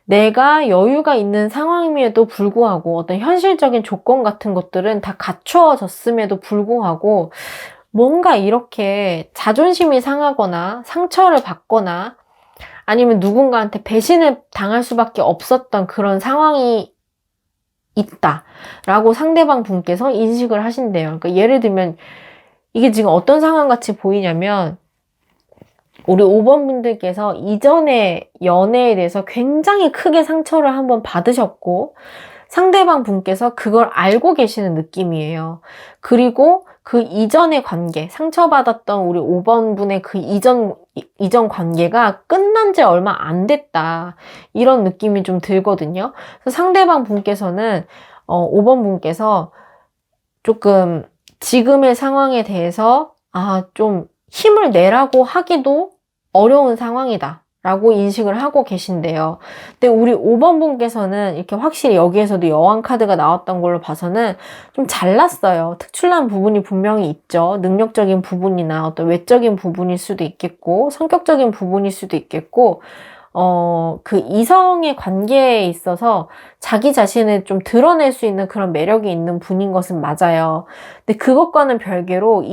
내가 여유가 있는 상황임에도 불구하고 어떤 현실적인 조건 같은 것들은 다 갖추어졌음에도 불구하고 뭔가 이렇게 자존심이 상하거나 상처를 받거나 아니면 누군가한테 배신을 당할 수밖에 없었던 그런 상황이 있다라고 상대방 분께서 인식을 하신대요. 그러니까 예를 들면 이게 지금 어떤 상황 같이 보이냐면, 우리 5번 분들께서 이전의 연애에 대해서 굉장히 크게 상처를 한번 받으셨고 상대방 분께서 그걸 알고 계시는 느낌이에요. 그리고 그 이전의 관계, 상처받았던 우리 5번 분의 그 이전 관계가 끝난 지 얼마 안 됐다. 이런 느낌이 좀 들거든요. 그래서 상대방 분께서는, 5번 분께서 조금 지금의 상황에 대해서, 좀 힘을 내라고 하기도 어려운 상황이다 라고 인식을 하고 계신데요. 근데 우리 5번 분께서는 이렇게 확실히 여기에서도 여왕 카드가 나왔던 걸로 봐서는 좀 잘났어요. 특출난 부분이 분명히 있죠. 능력적인 부분이나 어떤 외적인 부분일 수도 있겠고, 성격적인 부분일 수도 있겠고, 그 이성의 관계에 있어서 자기 자신을 좀 드러낼 수 있는 그런 매력이 있는 분인 것은 맞아요. 근데 그것과는 별개로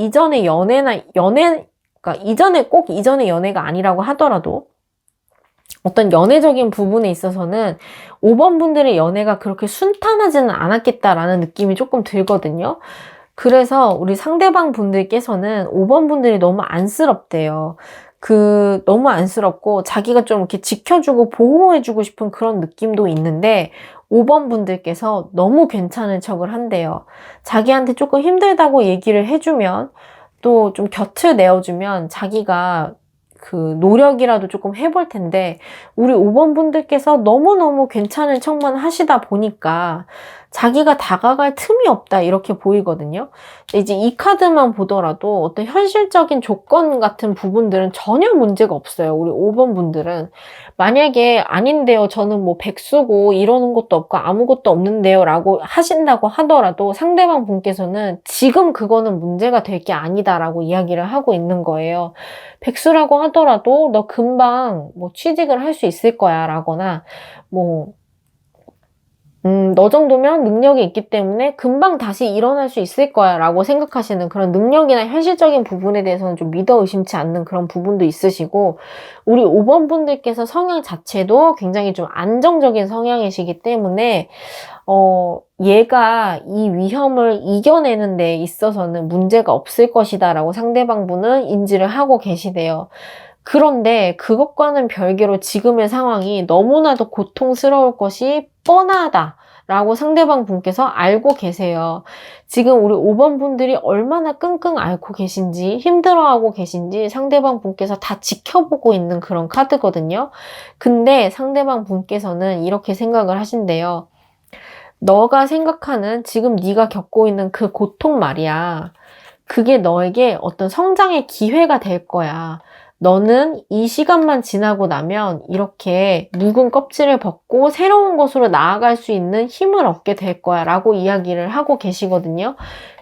그러니까 꼭 이전의 연애가 아니라고 하더라도 어떤 연애적인 부분에 있어서는 5번 분들의 연애가 그렇게 순탄하지는 않았겠다라는 느낌이 조금 들거든요. 그래서 우리 상대방 분들께서는 5번 분들이 너무 안쓰럽대요. 너무 안쓰럽고 자기가 좀 이렇게 지켜주고 보호해주고 싶은 그런 느낌도 있는데 5번 분들께서 너무 괜찮은 척을 한대요. 자기한테 조금 힘들다고 얘기를 해주면, 또 좀 곁을 내어주면 자기가 노력이라도 조금 해볼 텐데, 우리 5번 분들께서 너무너무 괜찮은 척만 하시다 보니까 자기가 다가갈 틈이 없다 이렇게 보이거든요. 이제 이 카드만 보더라도 어떤 현실적인 조건 같은 부분들은 전혀 문제가 없어요. 우리 5번 분들은 만약에 아닌데요, 저는 뭐 백수고 이러는 것도 없고 아무것도 없는데요 라고 하신다고 하더라도 상대방 분께서는 지금 그거는 문제가 될 게 아니다라고 이야기를 하고 있는 거예요. 백수라고 하더라도 너 금방 뭐 취직을 할 수 있을 거야 라거나, 뭐 너 정도면 능력이 있기 때문에 금방 다시 일어날 수 있을 거야 라고 생각하시는 그런 능력이나 현실적인 부분에 대해서는 좀 믿어 의심치 않는 그런 부분도 있으시고, 우리 5번 분들께서 성향 자체도 굉장히 좀 안정적인 성향이시기 때문에 얘가 이 위험을 이겨내는 데 있어서는 문제가 없을 것이다 라고 상대방 분은 인지를 하고 계시대요. 그런데 그것과는 별개로 지금의 상황이 너무나도 고통스러울 것이 뻔하다 라고 상대방 분께서 알고 계세요. 지금 우리 5번 분들이 얼마나 끙끙 앓고 계신지, 힘들어하고 계신지 상대방 분께서 다 지켜보고 있는 그런 카드거든요. 근데 상대방 분께서는 이렇게 생각을 하신대요. 너가 생각하는 지금 네가 겪고 있는 그 고통 말이야. 그게 너에게 어떤 성장의 기회가 될 거야. 너는 이 시간만 지나고 나면 이렇게 묵은 껍질을 벗고 새로운 곳으로 나아갈 수 있는 힘을 얻게 될 거야 라고 이야기를 하고 계시거든요.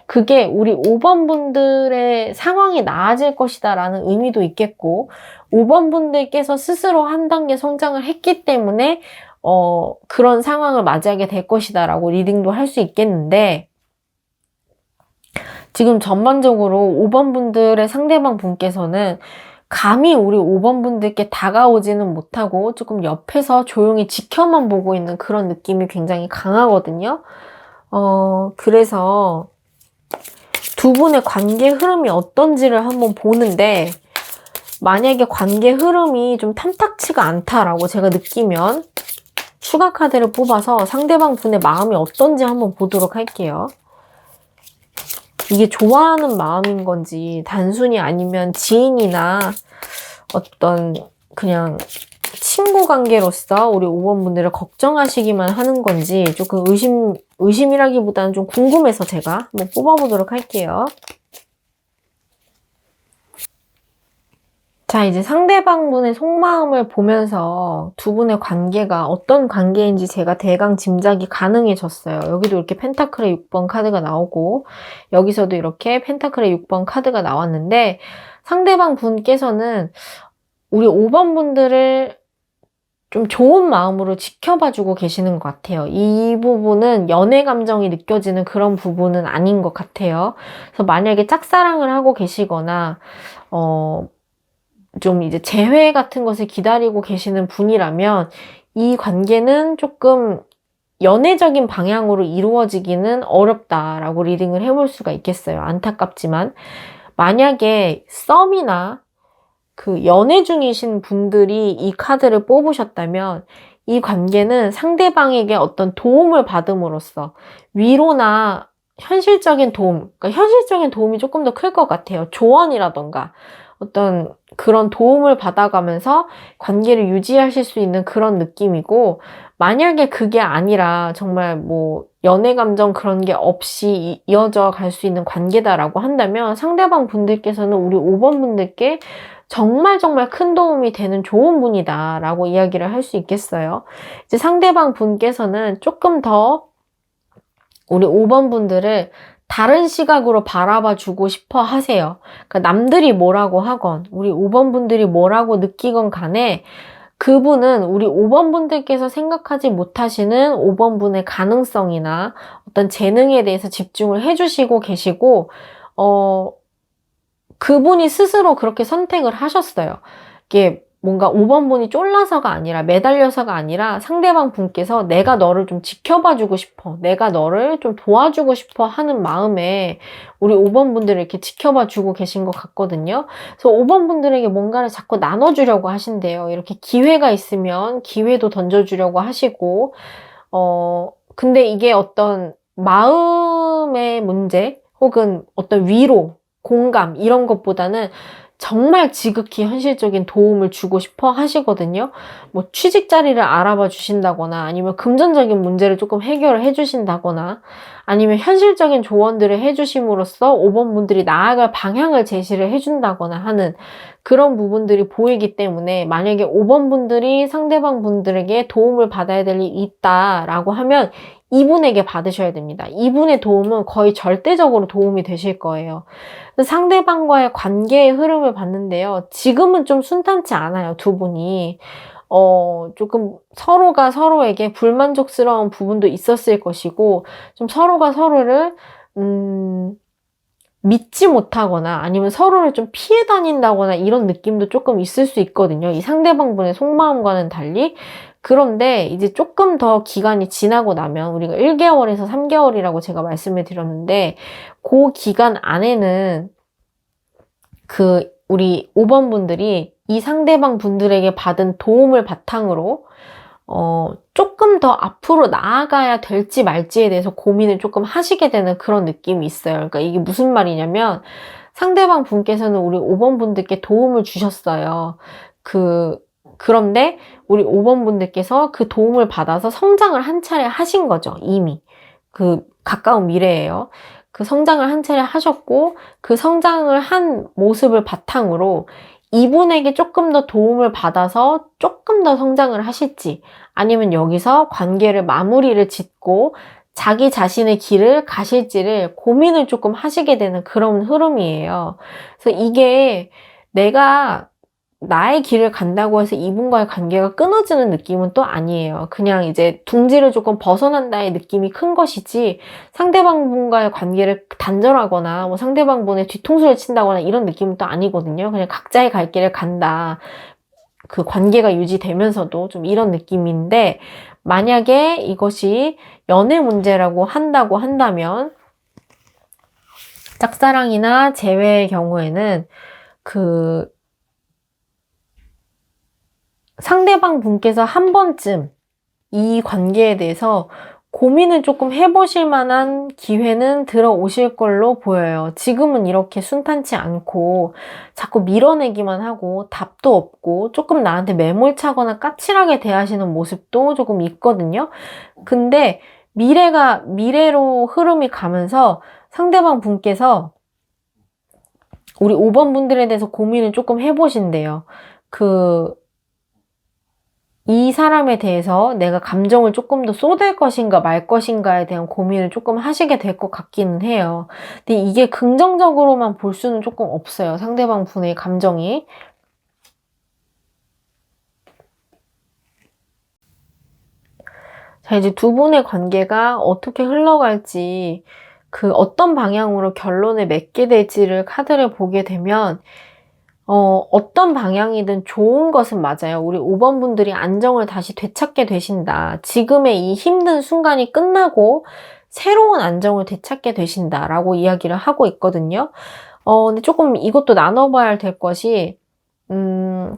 그게 우리 5번 분들의 상황이 나아질 것이다 라는 의미도 있겠고, 5번 분들께서 스스로 한 단계 성장을 했기 때문에 그런 상황을 맞이하게 될 것이다 라고 리딩도 할 수 있겠는데, 지금 전반적으로 5번 분들의 상대방 분께서는 감히 우리 5번 분들께 다가오지는 못하고 조금 옆에서 조용히 지켜만 보고 있는 그런 느낌이 굉장히 강하거든요. 그래서 두 분의 관계 흐름이 어떤지를 한번 보는데, 만약에 관계 흐름이 좀 탐탁치가 않다라고 제가 느끼면 추가 카드를 뽑아서 상대방 분의 마음이 어떤지 한번 보도록 할게요. 이게 좋아하는 마음인 건지, 단순히 아니면 지인이나 어떤 그냥 친구 관계로서 우리 5번 분들을 걱정하시기만 하는 건지 조금 의심이라기보다는 좀 궁금해서 제가 한번 뽑아보도록 할게요. 자, 이제 상대방 분의 속마음을 보면서 두 분의 관계가 어떤 관계인지 제가 대강 짐작이 가능해졌어요. 여기도 이렇게 펜타클의 6번 카드가 나오고, 여기서도 이렇게 펜타클의 6번 카드가 나왔는데, 상대방 분께서는 우리 5번 분들을 좀 좋은 마음으로 지켜봐주고 계시는 것 같아요. 이 부분은 연애 감정이 느껴지는 그런 부분은 아닌 것 같아요. 그래서 만약에 짝사랑을 하고 계시거나, 좀 이제 재회 같은 것을 기다리고 계시는 분이라면 이 관계는 조금 연애적인 방향으로 이루어지기는 어렵다라고 리딩을 해볼 수가 있겠어요. 안타깝지만 만약에 썸이나 그 연애 중이신 분들이 이 카드를 뽑으셨다면 이 관계는 상대방에게 어떤 도움을 받음으로써 위로나 현실적인 도움, 그러니까 현실적인 도움이 조금 더 클 것 같아요. 조언이라던가 어떤 그런 도움을 받아가면서 관계를 유지하실 수 있는 그런 느낌이고, 만약에 그게 아니라 정말 뭐 연애 감정 그런 게 없이 이어져 갈 수 있는 관계다라고 한다면 상대방 분들께서는 우리 5번 분들께 정말 큰 도움이 되는 좋은 분이다 라고 이야기를 할 수 있겠어요. 이제 상대방 분께서는 조금 더 우리 5번 분들을 다른 시각으로 바라봐 주고 싶어 하세요. 그러니까 남들이 뭐라고 하건 우리 5번 분들이 뭐라고 느끼건 간에 그분은 우리 5번 분들께서 생각하지 못하시는 5번 분의 가능성이나 어떤 재능에 대해서 집중을 해주시고 계시고, 그분이 스스로 그렇게 선택을 하셨어요. 이게 뭔가 5번 분이 쫄라서가 아니라 매달려서가 아니라 상대방 분께서 내가 너를 좀 지켜봐주고 싶어, 내가 너를 좀 도와주고 싶어 하는 마음에 우리 5번 분들을 이렇게 지켜봐주고 계신 것 같거든요. 그래서 5번 분들에게 뭔가를 자꾸 나눠주려고 하신대요. 이렇게 기회가 있으면 기회도 던져주려고 하시고, 근데 이게 어떤 마음의 문제 혹은 어떤 위로, 공감 이런 것보다는 정말 지극히 현실적인 도움을 주고 싶어 하시거든요. 뭐 취직 자리를 알아봐 주신다거나 아니면 금전적인 문제를 조금 해결을 해 주신다거나 아니면 현실적인 조언들을 해 주심으로써 5번 분들이 나아갈 방향을 제시를 해 준다거나 하는 그런 부분들이 보이기 때문에, 만약에 5번 분들이 상대방 분들에게 도움을 받아야 될 일이 있다라고 하면 이분에게 받으셔야 됩니다. 이분의 도움은 거의 절대적으로 도움이 되실 거예요. 상대방과의 관계의 흐름을 봤는데요. 지금은 좀 순탄치 않아요, 두 분이. 조금 서로가 서로에게 불만족스러운 부분도 있었을 것이고, 좀 서로가 서로를, 믿지 못하거나 아니면 서로를 좀 피해 다닌다거나 이런 느낌도 조금 있을 수 있거든요. 이 상대방분의 속마음과는 달리. 그런데 이제 조금 더 기간이 지나고 나면 우리가 1개월에서 3개월이라고 제가 말씀을 드렸는데 그 기간 안에는 우리 5번 분들이 이 상대방 분들에게 받은 도움을 바탕으로 조금 더 앞으로 나아가야 될지 말지에 대해서 고민을 조금 하시게 되는 그런 느낌이 있어요. 그러니까 이게 무슨 말이냐면 상대방 분께서는 우리 5번 분들께 도움을 주셨어요. 그런데 우리 5번 분들께서 그 도움을 받아서 성장을 한 차례 하신 거죠. 이미. 가까운 미래예요. 그 성장을 한 차례 하셨고 그 성장을 한 모습을 바탕으로 이분에게 조금 더 도움을 받아서 조금 더 성장을 하실지 아니면 여기서 관계를 마무리를 짓고 자기 자신의 길을 가실지를 고민을 조금 하시게 되는 그런 흐름이에요. 그래서 이게 내가 나의 길을 간다고 해서 이분과의 관계가 끊어지는 느낌은 또 아니에요. 그냥 이제 둥지를 조금 벗어난다의 느낌이 큰 것이지 상대방분과의 관계를 단절하거나 뭐 상대방분의 뒤통수를 친다거나 이런 느낌은 또 아니거든요. 그냥 각자의 갈 길을 간다. 그 관계가 유지되면서도 좀 이런 느낌인데 만약에 이것이 연애 문제라고 한다면 짝사랑이나 재회의 경우에는 상대방 분께서 한 번쯤 이 관계에 대해서 고민을 조금 해보실 만한 기회는 들어오실 걸로 보여요. 지금은 이렇게 순탄치 않고 자꾸 밀어내기만 하고 답도 없고 조금 나한테 매몰차거나 까칠하게 대하시는 모습도 조금 있거든요. 근데 미래로 흐름이 가면서 상대방 분께서 우리 5번 분들에 대해서 고민을 조금 해보신대요. 이 사람에 대해서 내가 감정을 조금 더 쏟을 것인가 말 것인가에 대한 고민을 조금 하시게 될 것 같기는 해요. 근데 이게 긍정적으로만 볼 수는 조금 없어요. 상대방 분의 감정이. 자, 이제 두 분의 관계가 어떻게 흘러갈지, 어떤 방향으로 결론을 맺게 될지를 카드를 보게 되면, 어떤 방향이든 좋은 것은 맞아요. 우리 5번 분들이 안정을 다시 되찾게 되신다. 지금의 이 힘든 순간이 끝나고 새로운 안정을 되찾게 되신다라고 이야기를 하고 있거든요. 근데 조금 이것도 나눠봐야 될 것이,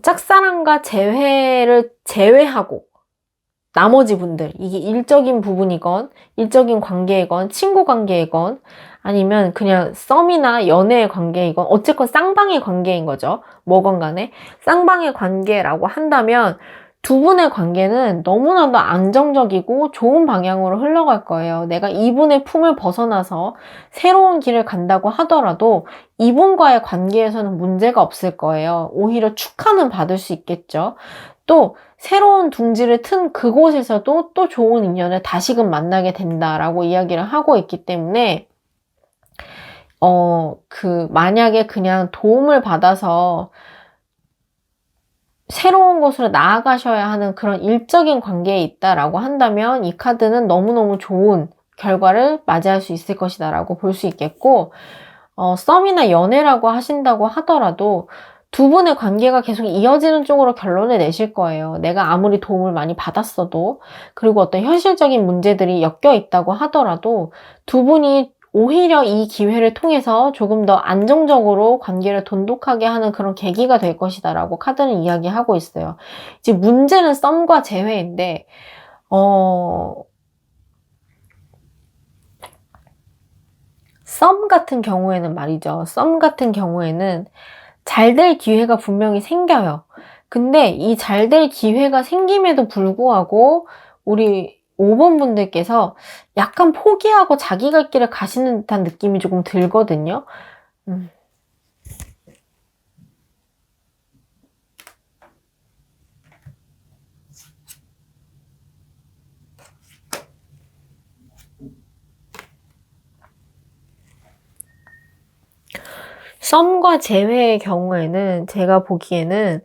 짝사랑과 재회를 제외하고, 나머지 분들, 이게 일적인 부분이건, 일적인 관계이건, 친구 관계이건, 아니면 그냥 썸이나 연애의 관계이건, 어쨌건 쌍방의 관계인 거죠. 뭐건 간에. 쌍방의 관계라고 한다면, 두 분의 관계는 너무나도 안정적이고 좋은 방향으로 흘러갈 거예요. 내가 이분의 품을 벗어나서 새로운 길을 간다고 하더라도 이분과의 관계에서는 문제가 없을 거예요. 오히려 축하는 받을 수 있겠죠. 또 새로운 둥지를 튼 그곳에서도 또 좋은 인연을 다시금 만나게 된다라고 이야기를 하고 있기 때문에 만약에 그냥 도움을 받아서 새로운 곳으로 나아가셔야 하는 그런 일적인 관계에 있다라고 한다면 이 카드는 너무너무 좋은 결과를 맞이할 수 있을 것이다 라고 볼 수 있겠고 썸이나 연애라고 하신다고 하더라도 두 분의 관계가 계속 이어지는 쪽으로 결론을 내실 거예요. 내가 아무리 도움을 많이 받았어도 그리고 어떤 현실적인 문제들이 엮여 있다고 하더라도 두 분이 오히려 이 기회를 통해서 조금 더 안정적으로 관계를 돈독하게 하는 그런 계기가 될 것이다 라고 카드는 이야기하고 있어요. 이제 문제는 썸과 재회인데 썸 같은 경우에는 말이죠. 썸 같은 경우에는 잘 될 기회가 분명히 생겨요. 근데 이 잘 될 기회가 생김에도 불구하고 우리 5번 분들께서 약간 포기하고 자기 갈 길을 가시는 듯한 느낌이 조금 들거든요. 썸과 재회의 경우에는 제가 보기에는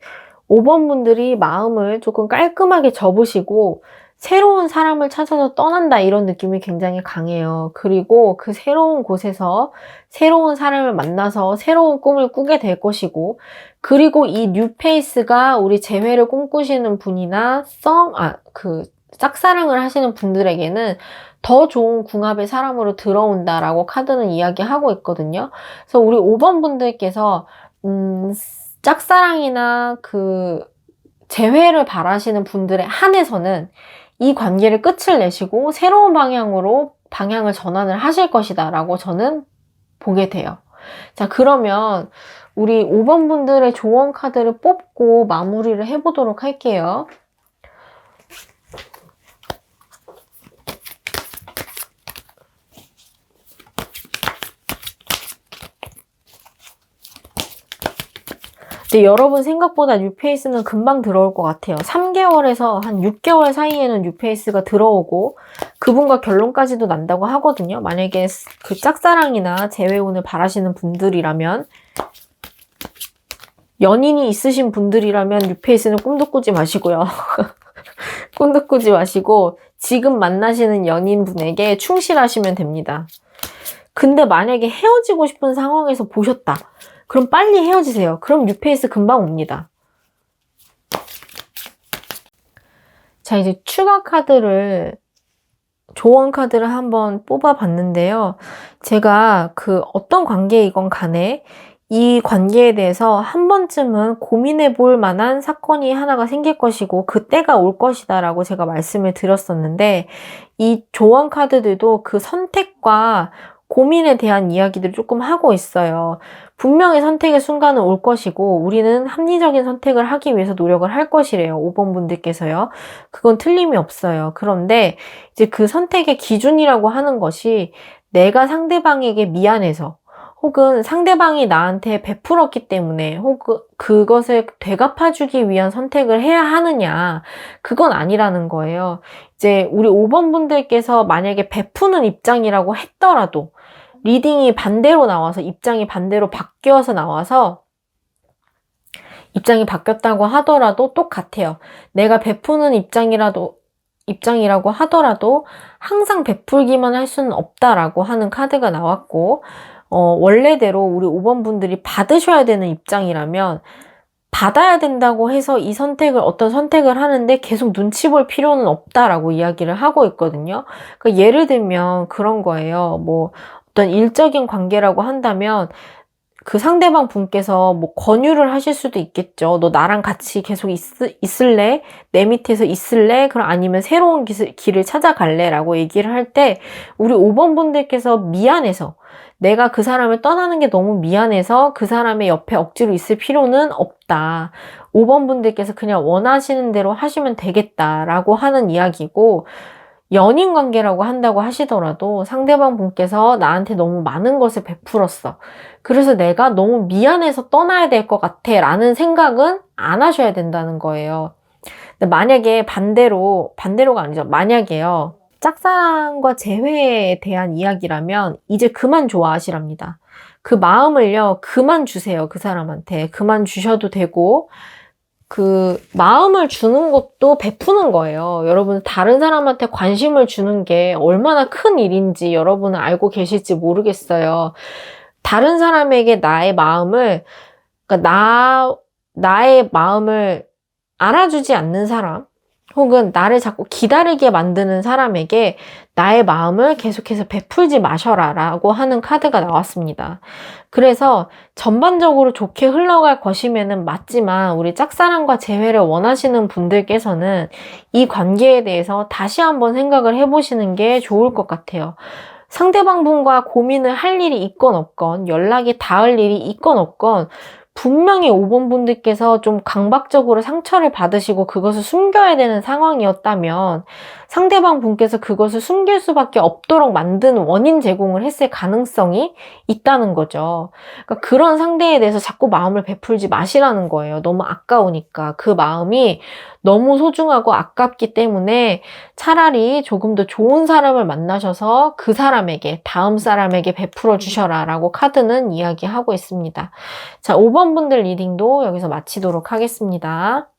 5번 분들이 마음을 조금 깔끔하게 접으시고 새로운 사람을 찾아서 떠난다 이런 느낌이 굉장히 강해요. 그리고 그 새로운 곳에서 새로운 사람을 만나서 새로운 꿈을 꾸게 될 것이고, 그리고 이 뉴페이스가 우리 재회를 꿈꾸시는 분이나 짝사랑을 하시는 분들에게는 더 좋은 궁합의 사람으로 들어온다라고 카드는 이야기하고 있거든요. 그래서 우리 5번 분들께서 짝사랑이나 재회를 바라시는 분들에 한해서는 이 관계를 끝을 내시고 새로운 방향을 전환을 하실 것이다 라고 저는 보게 돼요. 자, 그러면 우리 5번 분들의 조언 카드를 뽑고 마무리를 해보도록 할게요. 근데 여러분 생각보다 뉴페이스는 금방 들어올 것 같아요. 3개월에서 한 6개월 사이에는 뉴페이스가 들어오고 그분과 결론까지도 난다고 하거든요. 만약에 그 짝사랑이나 재회운을 바라시는 분들이라면, 연인이 있으신 분들이라면 뉴페이스는 꿈도 꾸지 마시고요. 꿈도 꾸지 마시고 지금 만나시는 연인분에게 충실하시면 됩니다. 근데 만약에 헤어지고 싶은 상황에서 보셨다. 그럼 빨리 헤어지세요. 그럼 뉴페이스 금방 옵니다. 자, 이제 추가 카드를, 조언 카드를 한번 뽑아봤는데요. 제가 어떤 관계이건 간에 이 관계에 대해서 한 번쯤은 고민해 볼 만한 사건이 하나가 생길 것이고 그때가 올 것이다 라고 제가 말씀을 드렸었는데, 이 조언 카드들도 그 선택과 고민에 대한 이야기들을 조금 하고 있어요. 분명히 선택의 순간은 올 것이고 우리는 합리적인 선택을 하기 위해서 노력을 할 것이래요. 5번 분들께서요. 그건 틀림이 없어요. 그런데 이제 그 선택의 기준이라고 하는 것이 내가 상대방에게 미안해서, 혹은 상대방이 나한테 베풀었기 때문에, 혹은 그것을 되갚아주기 위한 선택을 해야 하느냐, 그건 아니라는 거예요. 이제 우리 5번 분들께서 만약에 베푸는 입장이라고 했더라도, 리딩이 반대로 나와서, 입장이 반대로 바뀌어서 나와서 입장이 바뀌었다고 하더라도 똑같아요. 내가 베푸는 입장이라고 하더라도 항상 베풀기만 할 수는 없다라고 하는 카드가 나왔고, 원래대로 우리 5번 분들이 받으셔야 되는 입장이라면 받아야 된다고 해서 어떤 선택을 하는데 계속 눈치 볼 필요는 없다라고 이야기를 하고 있거든요. 그러니까 예를 들면 그런 거예요. 어떤 일적인 관계라고 한다면 그 상대방 분께서 권유를 하실 수도 있겠죠. 너 나랑 같이 계속 있을래? 내 밑에서 있을래? 그럼 아니면 새로운 길을 찾아갈래? 라고 얘기를 할 때 우리 5번 분들께서 미안해서, 내가 그 사람을 떠나는 게 너무 미안해서 그 사람의 옆에 억지로 있을 필요는 없다. 5번 분들께서 그냥 원하시는 대로 하시면 되겠다라고 하는 이야기고, 연인 관계라고 한다고 하시더라도 상대방 분께서 나한테 너무 많은 것을 베풀었어. 그래서 내가 너무 미안해서 떠나야 될 것 같아 라는 생각은 안 하셔야 된다는 거예요. 근데 만약에 반대로가 아니죠. 만약에요, 짝사랑과 재회에 대한 이야기라면 이제 그만 좋아하시랍니다. 그 마음을요, 그만 주세요. 그 사람한테. 그만 주셔도 되고, 마음을 주는 것도 베푸는 거예요. 여러분, 다른 사람한테 관심을 주는 게 얼마나 큰 일인지 여러분은 알고 계실지 모르겠어요. 다른 사람에게 나의 마음을 알아주지 않는 사람, 혹은 나를 자꾸 기다리게 만드는 사람에게 나의 마음을 계속해서 베풀지 마셔라 라고 하는 카드가 나왔습니다. 그래서 전반적으로 좋게 흘러갈 것이면은 맞지만, 우리 짝사랑과 재회를 원하시는 분들께서는 이 관계에 대해서 다시 한번 생각을 해보시는 게 좋을 것 같아요. 상대방 분과 고민을 할 일이 있건 없건, 연락이 닿을 일이 있건 없건, 분명히 5번 분들께서 좀 강박적으로 상처를 받으시고 그것을 숨겨야 되는 상황이었다면 상대방 분께서 그것을 숨길 수밖에 없도록 만든 원인 제공을 했을 가능성이 있다는 거죠. 그러니까 그런 상대에 대해서 자꾸 마음을 베풀지 마시라는 거예요. 너무 아까우니까. 그 마음이 너무 소중하고 아깝기 때문에 차라리 조금 더 좋은 사람을 만나셔서 그 사람에게, 다음 사람에게 베풀어 주셔라 라고 카드는 이야기하고 있습니다. 자, 5번 분들 리딩도 여기서 마치도록 하겠습니다.